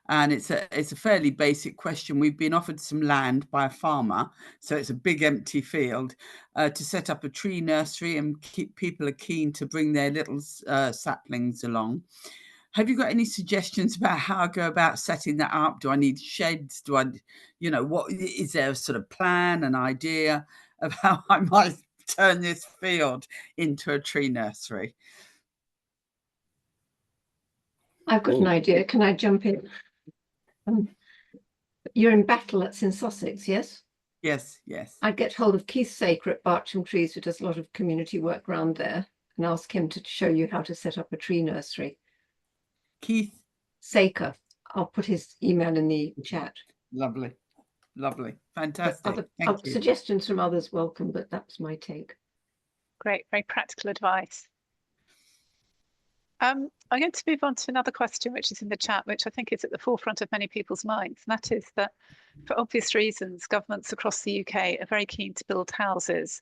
and it's a fairly basic question. We've been offered some land by a farmer, so it's a big empty field, to set up a tree nursery, and people are keen to bring their little saplings along. Have you got any suggestions about how I go about setting that up? Do I need sheds? Do I, what is there a sort of plan, an idea of how I might turn this field into a tree nursery? I've got an idea. Can I jump in? You're in Battle, that's in Sussex, yes? Yes, yes. I'd get hold of Keith Saker at Bartram Trees, who does a lot of community work around there, and ask him to show you how to set up a tree nursery. Keith Saker. I'll put his email in the chat. Lovely, lovely, fantastic. Thank you. Suggestions from others welcome, but that's my take. Great, very practical advice. I'm going to move on to another question which is in the chat, which I think is at the forefront of many people's minds, and that is that for obvious reasons, governments across the UK are very keen to build houses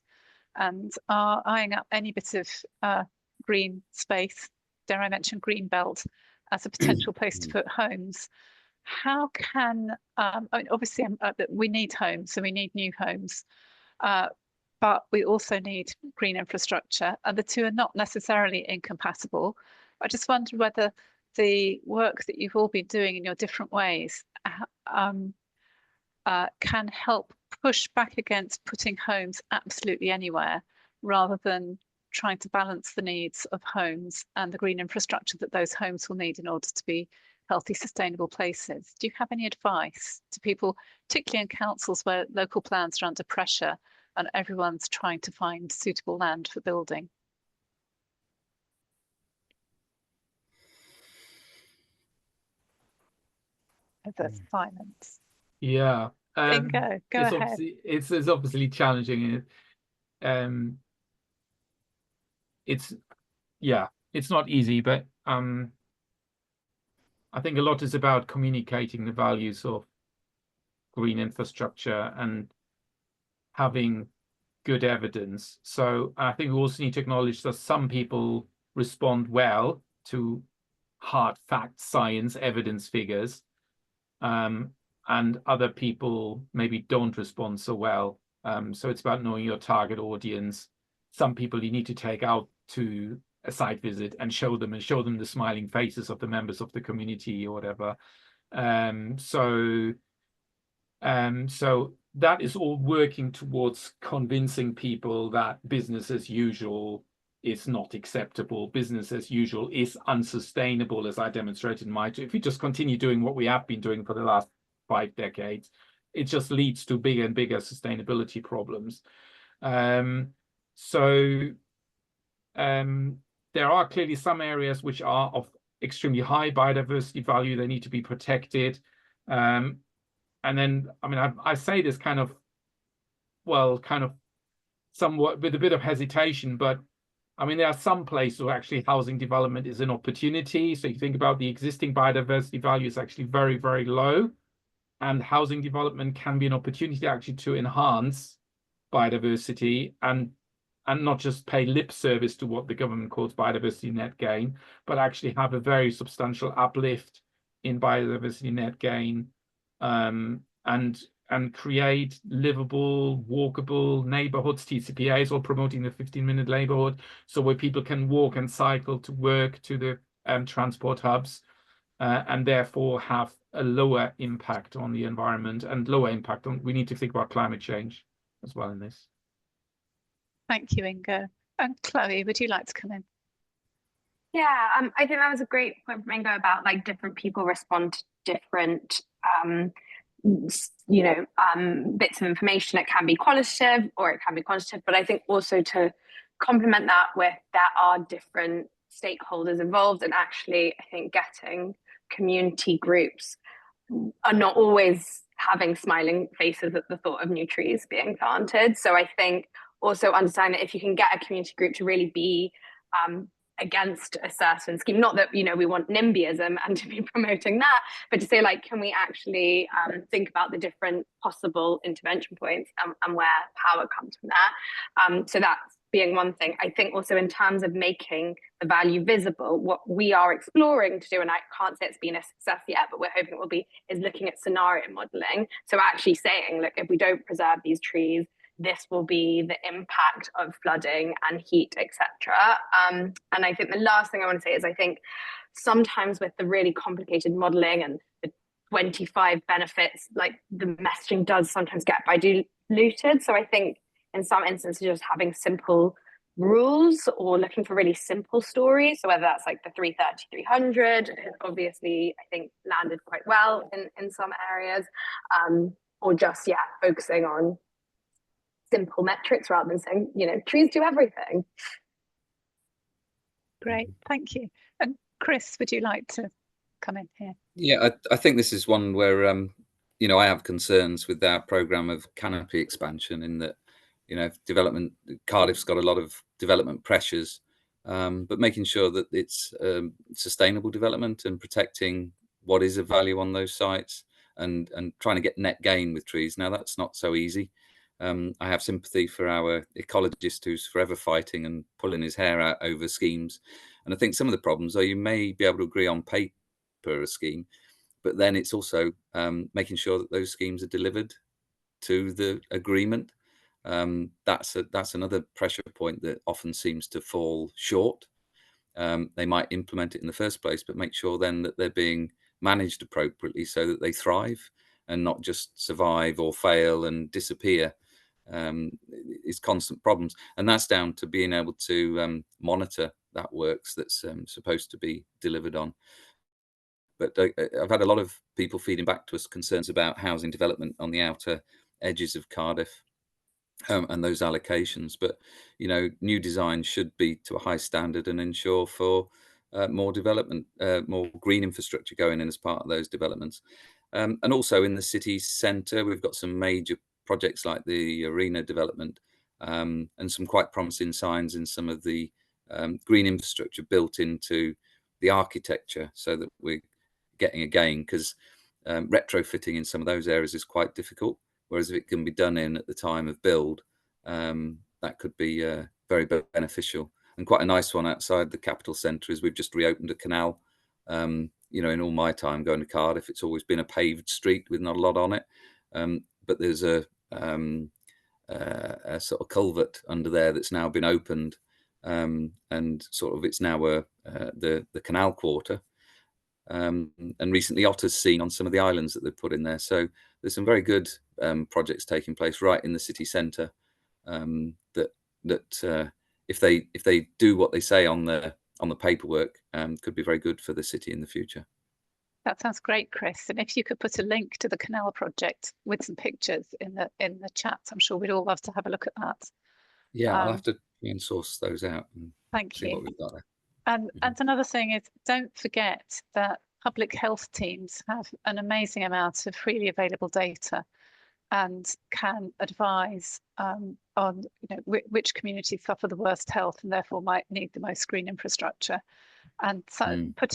and are eyeing up any bit of green space, dare I mention green belt, as a potential place to put homes. How can, I mean, obviously we need homes, so we need new homes, but we also need green infrastructure, and the two are not necessarily incompatible. I just wondered whether the work that you've all been doing in your different ways can help push back against putting homes absolutely anywhere, rather than trying to balance the needs of homes and the green infrastructure that those homes will need in order to be healthy, sustainable places. Do you have any advice to people, particularly in councils where local plans are under pressure and everyone's trying to find suitable land for building? There's silence. Yeah. Ingo, go ahead. It's obviously challenging. It's not easy, but I think a lot is about communicating the values of green infrastructure and having good evidence. So I think we also need to acknowledge that some people respond well to hard facts, science, evidence figures, and other people maybe don't respond so well. So it's about knowing your target audience. Some people you need to take out to a site visit and show them the smiling faces of the members of the community or whatever. So that is all working towards convincing people that business as usual is not acceptable. Business as usual is unsustainable, as I demonstrated in my talk. If we just continue doing what we have been doing for the last 5 decades, it just leads to bigger and bigger sustainability problems. There are clearly some areas which are of extremely high biodiversity value. They need to be protected. And then, I mean, I say this kind of somewhat with a bit of hesitation, but I mean, there are some places where actually housing development is an opportunity. So you think about the existing biodiversity value is actually very, very low. And housing development can be an opportunity actually to enhance biodiversity and not just pay lip service to what the government calls biodiversity net gain, but actually have a very substantial uplift in biodiversity net gain, and create livable, walkable neighborhoods, TCPAs, or promoting the 15-minute neighborhood, so where people can walk and cycle to work, to the transport hubs, and therefore have a lower impact on the environment and lower impact on, we need to think about climate change as well in this. Thank you, Ingo. And Chloe, would you like to come in? Yeah, I think that was a great point from Ingo about like different people respond to different, bits of information. It can be qualitative or it can be quantitative, but I think also to complement that with there are different stakeholders involved, and actually I think getting community groups are not always having smiling faces at the thought of new trees being planted. So I think also understand that if you can get a community group to really be against a certain scheme, not that we want NIMBYism and to be promoting that, but to say like, can we actually think about the different possible intervention points and where power comes from there. So that's being one thing. I think also in terms of making the value visible, what we are exploring to do, and I can't say it's been a success yet, but we're hoping it will be, is looking at scenario modeling. So actually saying, look, if we don't preserve these trees, this will be the impact of flooding and heat, etc. And I think the last thing I want to say is I think sometimes with the really complicated modeling and the 25 benefits, like the messaging does sometimes get diluted. So I think in some instances just having simple rules or looking for really simple stories, so whether that's like the 330, 300, obviously I think landed quite well in some areas, or just focusing on simple metrics rather than saying, trees do everything. Great, thank you. And Chris, would you like to come in here? Yeah, I think this is one where, I have concerns with our programme of canopy expansion in that, development, Cardiff's got a lot of development pressures, but making sure that it's sustainable development and protecting what is of value on those sites and trying to get net gain with trees. Now, that's not so easy. I have sympathy for our ecologist who's forever fighting and pulling his hair out over schemes. And I think some of the problems are you may be able to agree on paper a scheme, but then it's also making sure that those schemes are delivered to the agreement. That's another pressure point that often seems to fall short. They might implement it in the first place, but make sure then that they're being managed appropriately so that they thrive and not just survive or fail and disappear. It's constant problems, and that's down to being able to monitor that works that's supposed to be delivered on. But I've had a lot of people feeding back to us concerns about housing development on the outer edges of Cardiff and those allocations. But, you know, new design should be to a high standard and ensure for more development, more green infrastructure going in as part of those developments. And also in the city centre, we've got some major projects like the arena development and some quite promising signs in some of the green infrastructure built into the architecture, so that we're getting again, because retrofitting in some of those areas is quite difficult. Whereas if it can be done in at the time of build, that could be very beneficial. And quite a nice one outside the capital centre is we've just reopened a canal. You know, in all my time going to Cardiff, it's always been a paved street with not a lot on it. But there's a sort of culvert under there that's now been opened, and sort of it's now the canal quarter. And recently otters seen on some of the islands that they've put in there. So there's some very good projects taking place right in the city centre that if they do what they say on the paperwork, could be very good for the city in the future. That sounds great, Chris. And if you could put a link to the canal project with some pictures in the chat, I'm sure we'd all love to have a look at that. Yeah, I'll have to source those out and see what we've got there. And another thing is, don't forget that public health teams have an amazing amount of freely available data and can advise on which communities suffer the worst health and therefore might need the most green infrastructure. And so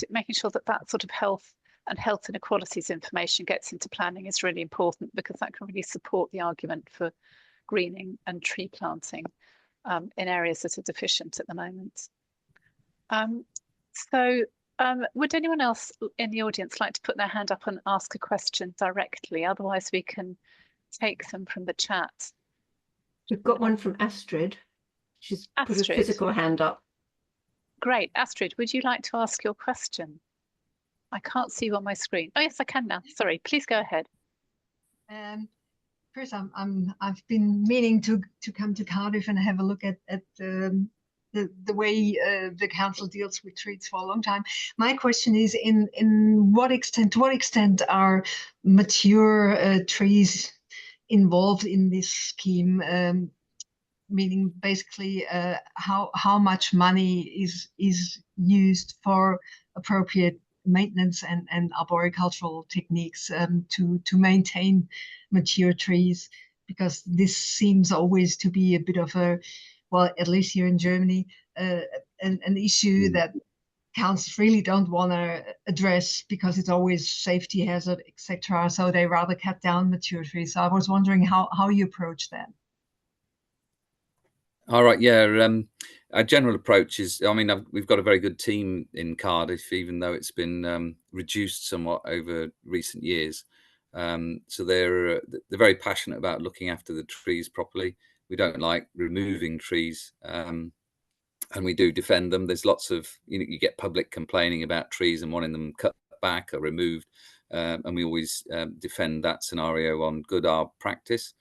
making sure that sort of health and health inequalities information gets into planning is really important, because that can really support the argument for greening and tree planting in areas that are deficient at the moment. Would anyone else in the audience like to put their hand up and ask a question directly? Otherwise, we can take them from the chat. We've got one from Astrid. She's put a physical hand up. Great. Astrid, would you like to ask your question? I can't see you on my screen. Oh, yes, I can now. Sorry, please go ahead. Chris, I've been meaning to come to Cardiff and have a look at the way the council deals with trees for a long time. My question is, to what extent are mature trees involved in this scheme? Meaning basically how much money is used for appropriate maintenance and arboricultural techniques to maintain mature trees, because this seems always to be a bit of a, well, at least here in Germany, an issue that councils really don't want to address because it's always safety hazard, etc. So they rather cut down mature trees. So I was wondering how you approach that. All right, yeah. Our general approach is, I mean, we've got a very good team in Cardiff, even though it's been reduced somewhat over recent years. So they're very passionate about looking after the trees properly. We don't like removing trees, and we do defend them. There's lots of, you get public complaining about trees and wanting them cut back or removed, and we always defend that scenario on good art practice.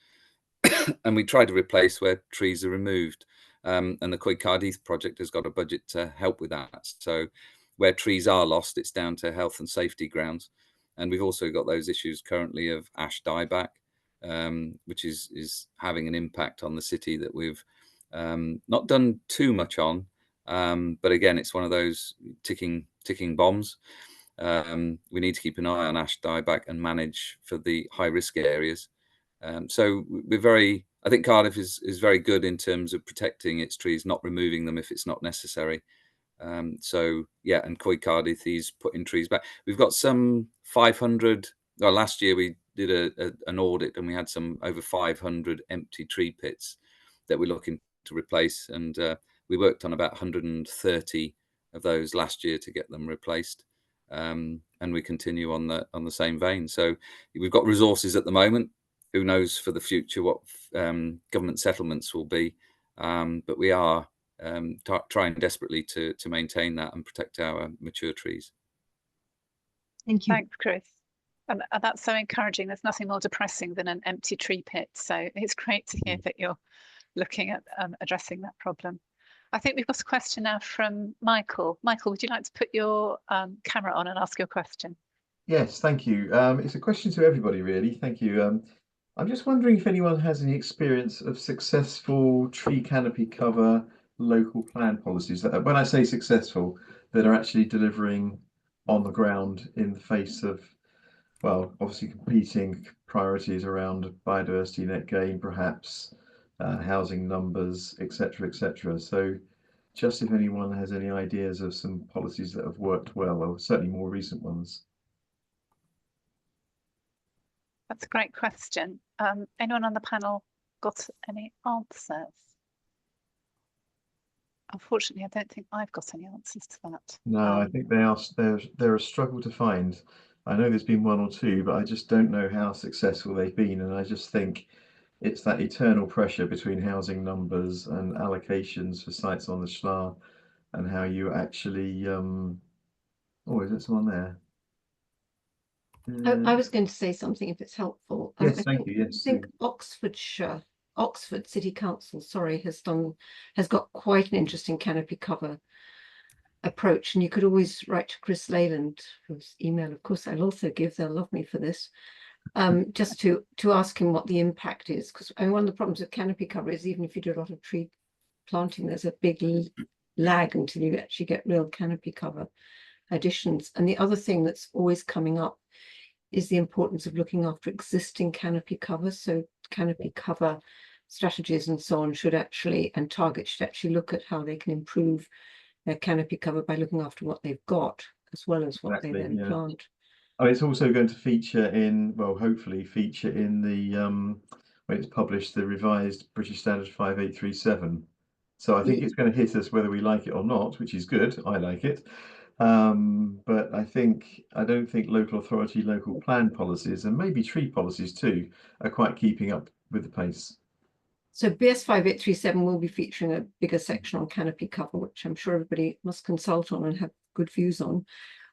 And we try to replace where trees are removed. And the Coed Cardiff project has got a budget to help with that. So where trees are lost, it's down to health and safety grounds. And we've also got those issues currently of ash dieback, which is having an impact on the city that we've not done too much on. But again, it's one of those ticking bombs. We need to keep an eye on ash dieback and manage for the high risk areas. So I think Cardiff is very good in terms of protecting its trees, not removing them if it's not necessary. So yeah, and Coed Cardiff is putting trees back. We've got some 500. Well, last year we did an audit, and we had over 500 empty tree pits that we're looking to replace, and we worked on about 130 of those last year to get them replaced, and we continue on the same vein. So we've got resources at the moment. Who knows for the future what government settlements will be, but we are trying desperately to maintain that and protect our mature trees. Thank you. Thanks, Chris. And that's so encouraging. There's nothing more depressing than an empty tree pit. So it's great to hear that you're looking at addressing that problem. I think we've got a question now from Michael. Michael, would you like to put your camera on and ask your question? Yes, thank you. It's a question to everybody, really. Thank you. I'm just wondering if anyone has any experience of successful tree canopy cover local plan policies. When I say successful, that are actually delivering on the ground in the face of, well, obviously competing priorities around biodiversity net gain, perhaps housing numbers, etc., etc. So just if anyone has any ideas of some policies that have worked well, or certainly more recent ones. That's a great question. Anyone on the panel got any answers? Unfortunately, I don't think I've got any answers to that. No, I think they're a struggle to find. I know there's been one or two, but I just don't know how successful they've been. And I just think it's that eternal pressure between housing numbers and allocations for sites on the Schlar, and how you actually oh, is it someone there? I was going to say something if it's helpful. Yes, thank you. Yes, I think Oxford City Council, sorry, has got quite an interesting canopy cover approach, and you could always write to Chris Leyland, whose email, of course, I'll also give. They'll love me for this. Just to ask him what the impact is, because one of the problems with canopy cover is even if you do a lot of tree planting, there's a big lag until you actually get real canopy cover additions. And the other thing that's always coming up is the importance of looking after existing canopy cover. So canopy cover strategies and so on should actually, and targets should actually look at how they can improve their canopy cover by looking after what they've got, as well as what they then plant. Oh, it's also going to feature in, well, hopefully feature in the, when it's published, the revised British Standard 5837. So I think it's going to hit us whether we like it or not, which is good. I like it. But I don't think local authority, local plan policies, and maybe tree policies too, are quite keeping up with the pace. So BS 5837 will be featuring a bigger section on canopy cover, which I'm sure everybody must consult on and have good views on.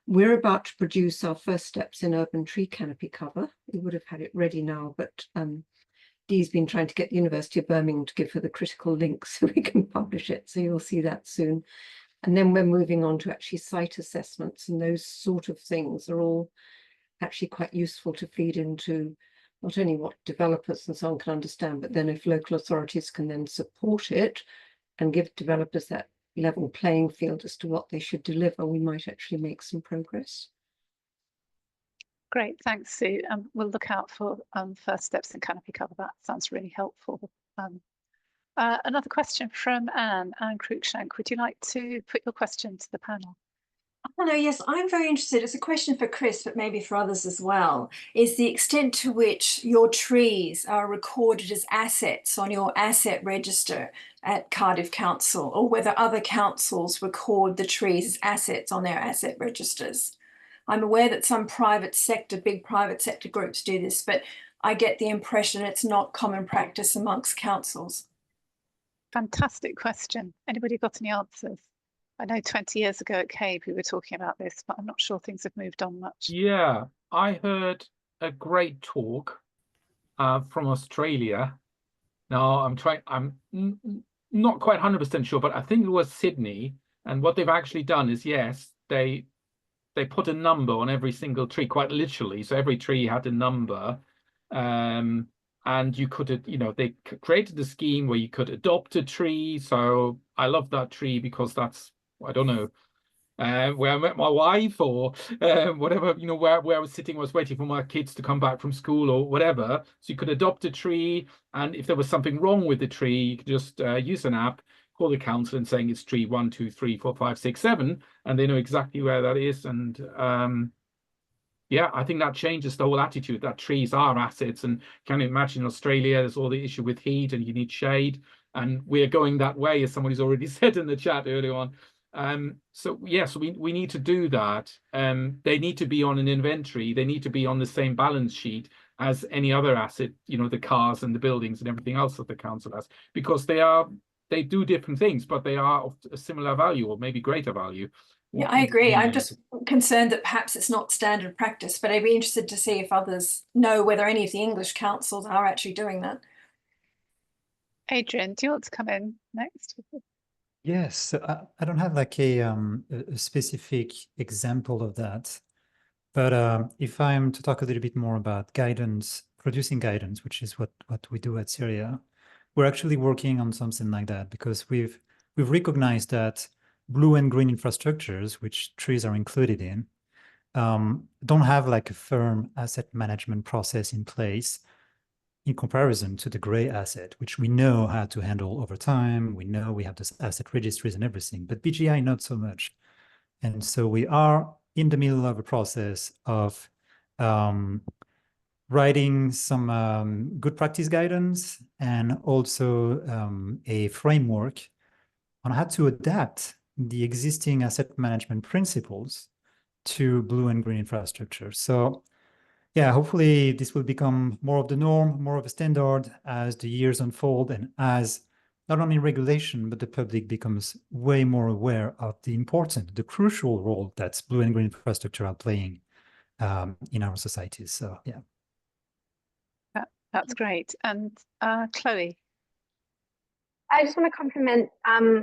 We're about to produce our first steps in urban tree canopy cover. We would have had it ready now, but Dee's been trying to get the University of Birmingham to give her the critical link so we can publish it. So you'll see that soon. And then we're moving on to actually site assessments, and those sort of things are all actually quite useful to feed into not only what developers and so on can understand, but then if local authorities can then support it and give developers that level playing field as to what they should deliver, we might actually make some progress. Great, thanks, Sue. We'll look out for first steps in canopy cover. That sounds really helpful. Another question from Anne Cruikshank. Would you like to put your question to the panel? Hello, yes, I'm very interested. It's a question for Chris, but maybe for others as well. Is the extent to which your trees are recorded as assets on your asset register at Cardiff Council, or whether other councils record the trees as assets on their asset registers. I'm aware that some private sector, big private sector groups do this, but I get the impression it's not common practice amongst councils. Fantastic question. Anybody got any answers? I know 20 years ago at CABE we were talking about this, but I'm not sure things have moved on much. Yeah, I heard a great talk from Australia. Now I'm not quite 100% sure, but I think it was Sydney. And what they've actually done is, yes, they put a number on every single tree, quite literally. So every tree had a number. And you could, they created a scheme where you could adopt a tree. So I love that tree because that's, I don't know, where I met my wife, or whatever, where I was sitting, I was waiting for my kids to come back from school or whatever. So you could adopt a tree, and if there was something wrong with the tree, you could just use an app, call the council and saying it's tree 1, 2, 3, 4, 5, 6, 7, and they know exactly where that is. And yeah, I think that changes the whole attitude that trees are assets. And can you imagine Australia, there's all the issue with heat and you need shade. And we're going that way, as somebody's already said in the chat earlier on. So yes, we need to do that. They need to be on an inventory. They need to be on the same balance sheet as any other asset, you know, the cars and the buildings and everything else that the council has, because they do different things, but they are of a similar value or maybe greater value. Yeah, I agree. I'm just concerned that perhaps it's not standard practice, but I'd be interested to see if others know whether any of the English councils are actually doing that. Adrian, do you want to come in next? Yes, so I don't have like a specific example of that, but if I'm to talk a little bit more about guidance, producing guidance, which is what we do at Syria, we're actually working on something like that, because we've recognized that blue and green infrastructures, which trees are included in, don't have like a firm asset management process in place in comparison to the gray asset, which we know how to handle over time. We know we have this asset registries and everything, but BGI not so much. And so we are in the middle of a process of writing some good practice guidance and also a framework on how to adapt the existing asset management principles to blue and green infrastructure. So yeah, hopefully this will become more of the norm, more of a standard as the years unfold, and as not only regulation, but the public becomes way more aware of the important, the crucial role that blue and green infrastructure are playing in our societies. So yeah. That's great. And Chloe. I just want to compliment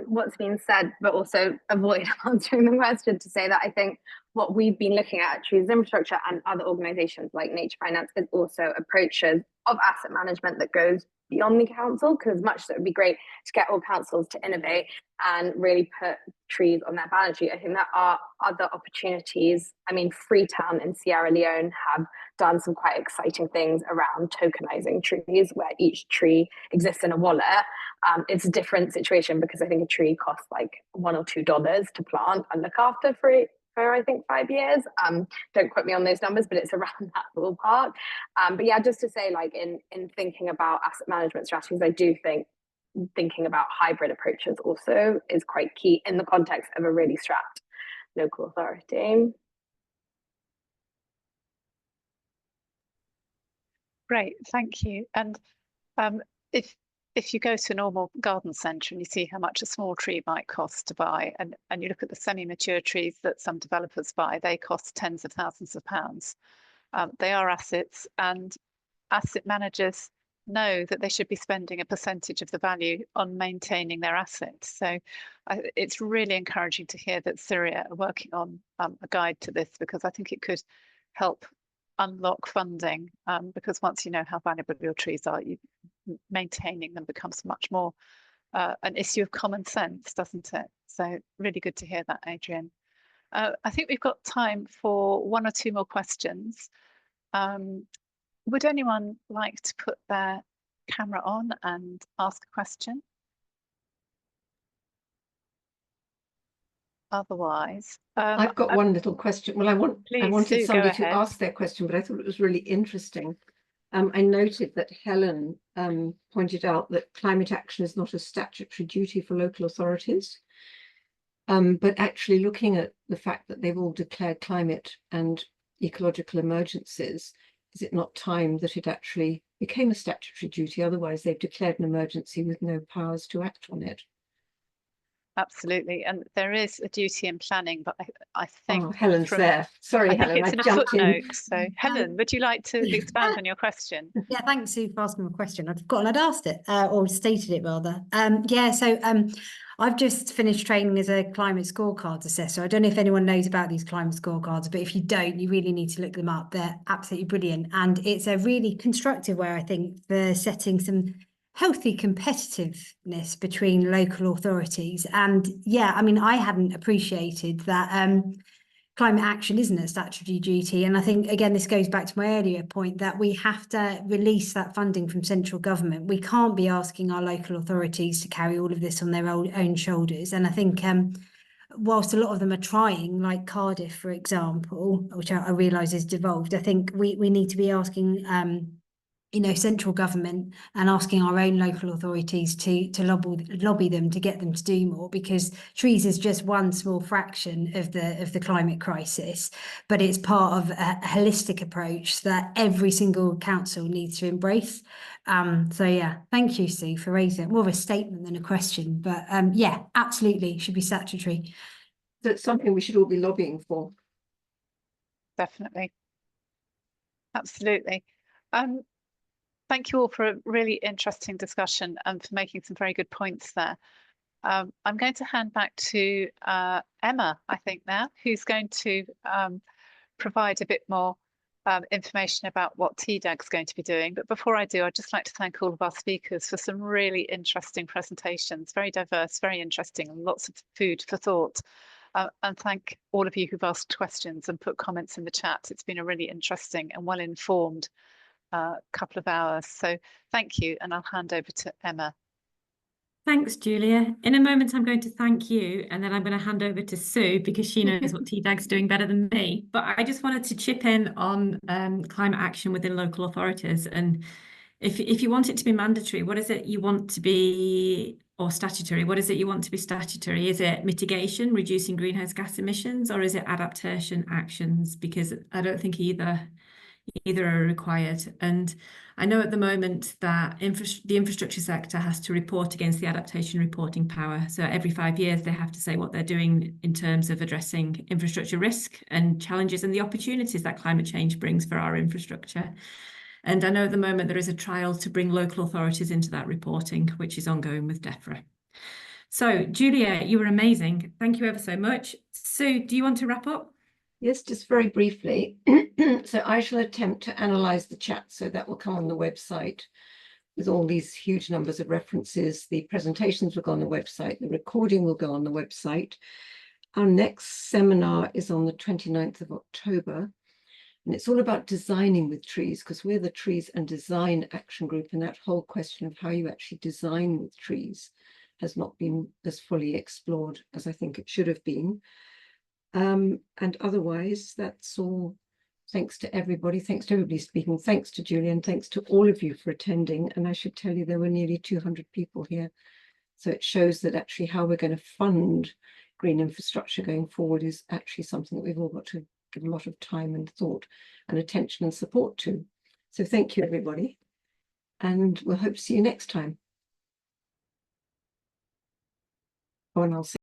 what's been said, but also avoid answering the question to say that I think what we've been looking at Trees Infrastructure and other organisations like Nature Finance is also approaches of asset management that goes beyond the council, because as much as it would be great to get all councils to innovate and really put trees on their balance sheet, I think there are other opportunities. I mean, Freetown in Sierra Leone have done some quite exciting things around tokenizing trees, where each tree exists in a wallet. It's a different situation because I think a tree costs like $1 or $2 to plant and look after for I think 5 years. Don't quote me on those numbers, but it's around that ballpark. But yeah, just to say, like in thinking about asset management strategies, I do think thinking about hybrid approaches also is quite key in the context of a really strapped local authority. Great, thank you. And if you go to a normal garden centre and you see how much a small tree might cost to buy, and you look at the semi-mature trees that some developers buy, they cost tens of thousands of pounds. They are assets, and asset managers know that they should be spending a percentage of the value on maintaining their assets. So it's really encouraging to hear that Syria are working on a guide to this, because I think it could help unlock funding, because once you know how valuable your trees are, maintaining them becomes much more an issue of common sense, doesn't it? So really good to hear that, Adrian. I think we've got time for 1 or 2 more questions. Would anyone like to put their camera on and ask a question? Otherwise, I've got one little question. Well, I wanted somebody to ask their question, but I thought it was really interesting. I noted that Helen pointed out that climate action is not a statutory duty for local authorities, but actually looking at the fact that they've all declared climate and ecological emergencies, is it not time that it actually became a statutory duty? Otherwise, they've declared an emergency with no powers to act on it. Absolutely, and there is a duty in planning, but I think Helen's there. Sorry, Helen, it's in a footnote. So, Helen, would you like to expand on your question? Yeah, thanks, Sue, for asking my question. I'd forgotten I'd asked it, or stated it rather. Yeah, so I've just finished training as a climate scorecards assessor. I don't know if anyone knows about these climate scorecards, but if you don't, you really need to look them up. They're absolutely brilliant, and it's a really constructive way, I think, for setting some healthy competitiveness between local authorities. And yeah, I mean, I hadn't appreciated that climate action isn't a statutory duty. And I think, again, this goes back to my earlier point that we have to release that funding from central government. We can't be asking our local authorities to carry all of this on their own shoulders. And I think whilst a lot of them are trying, like Cardiff, for example, which I realise is devolved, I think we need to be asking central government and asking our own local authorities to lobby them to get them to do more, because trees is just one small fraction of the climate crisis, but it's part of a holistic approach that every single council needs to embrace. So yeah, thank you, Sue, for raising it. More of a statement than a question, but yeah, absolutely should be statutory. That's something we should all be lobbying for. Definitely. Absolutely. Thank you all for a really interesting discussion and for making some very good points there. I'm going to hand back to Emma, I think now, who's going to provide a bit more information about what TDAG's going to be doing. But before I do, I'd just like to thank all of our speakers for some really interesting presentations, very diverse, very interesting, and lots of food for thought. And thank all of you who've asked questions and put comments in the chat. It's been a really interesting and well-informed couple of hours. So thank you, and I'll hand over to Emma. Thanks, Julia. In a moment, I'm going to thank you, and then I'm going to hand over to Sue because she knows what TDAG's doing better than me. But I just wanted to chip in on climate action within local authorities. And if you want it to be mandatory, what is it you want to be, or statutory, what is it you want to be statutory? Is it mitigation, reducing greenhouse gas emissions, or is it adaptation actions? Because I don't think either are required. And I know at the moment that the infrastructure sector has to report against the adaptation reporting power. So every 5 years, they have to say what they're doing in terms of addressing infrastructure risk and challenges and the opportunities that climate change brings for our infrastructure. And I know at the moment there is a trial to bring local authorities into that reporting, which is ongoing with DEFRA. So Julia, you were amazing. Thank you ever so much. Sue, do you want to wrap up? Yes, just very briefly. So I shall attempt to analyze the chat, so that will come on the website with all these huge numbers of references. The presentations will go on the website. The recording will go on the website. Our next seminar is on the 29th of October. And it's all about designing with trees, because we're the Trees and Design Action Group. And that whole question of how you actually design with trees has not been as fully explored as I think it should have been. And otherwise, that's all. Thanks to everybody. Thanks to everybody speaking. Thanks to Julian. Thanks to all of you for attending. And I should tell you, there were nearly 200 people here. So it shows that actually how we're going to fund green infrastructure going forward is actually something that we've all got to give a lot of time and thought and attention and support to. So thank you, everybody. And we'll hope to see you next time. Oh, and I'll see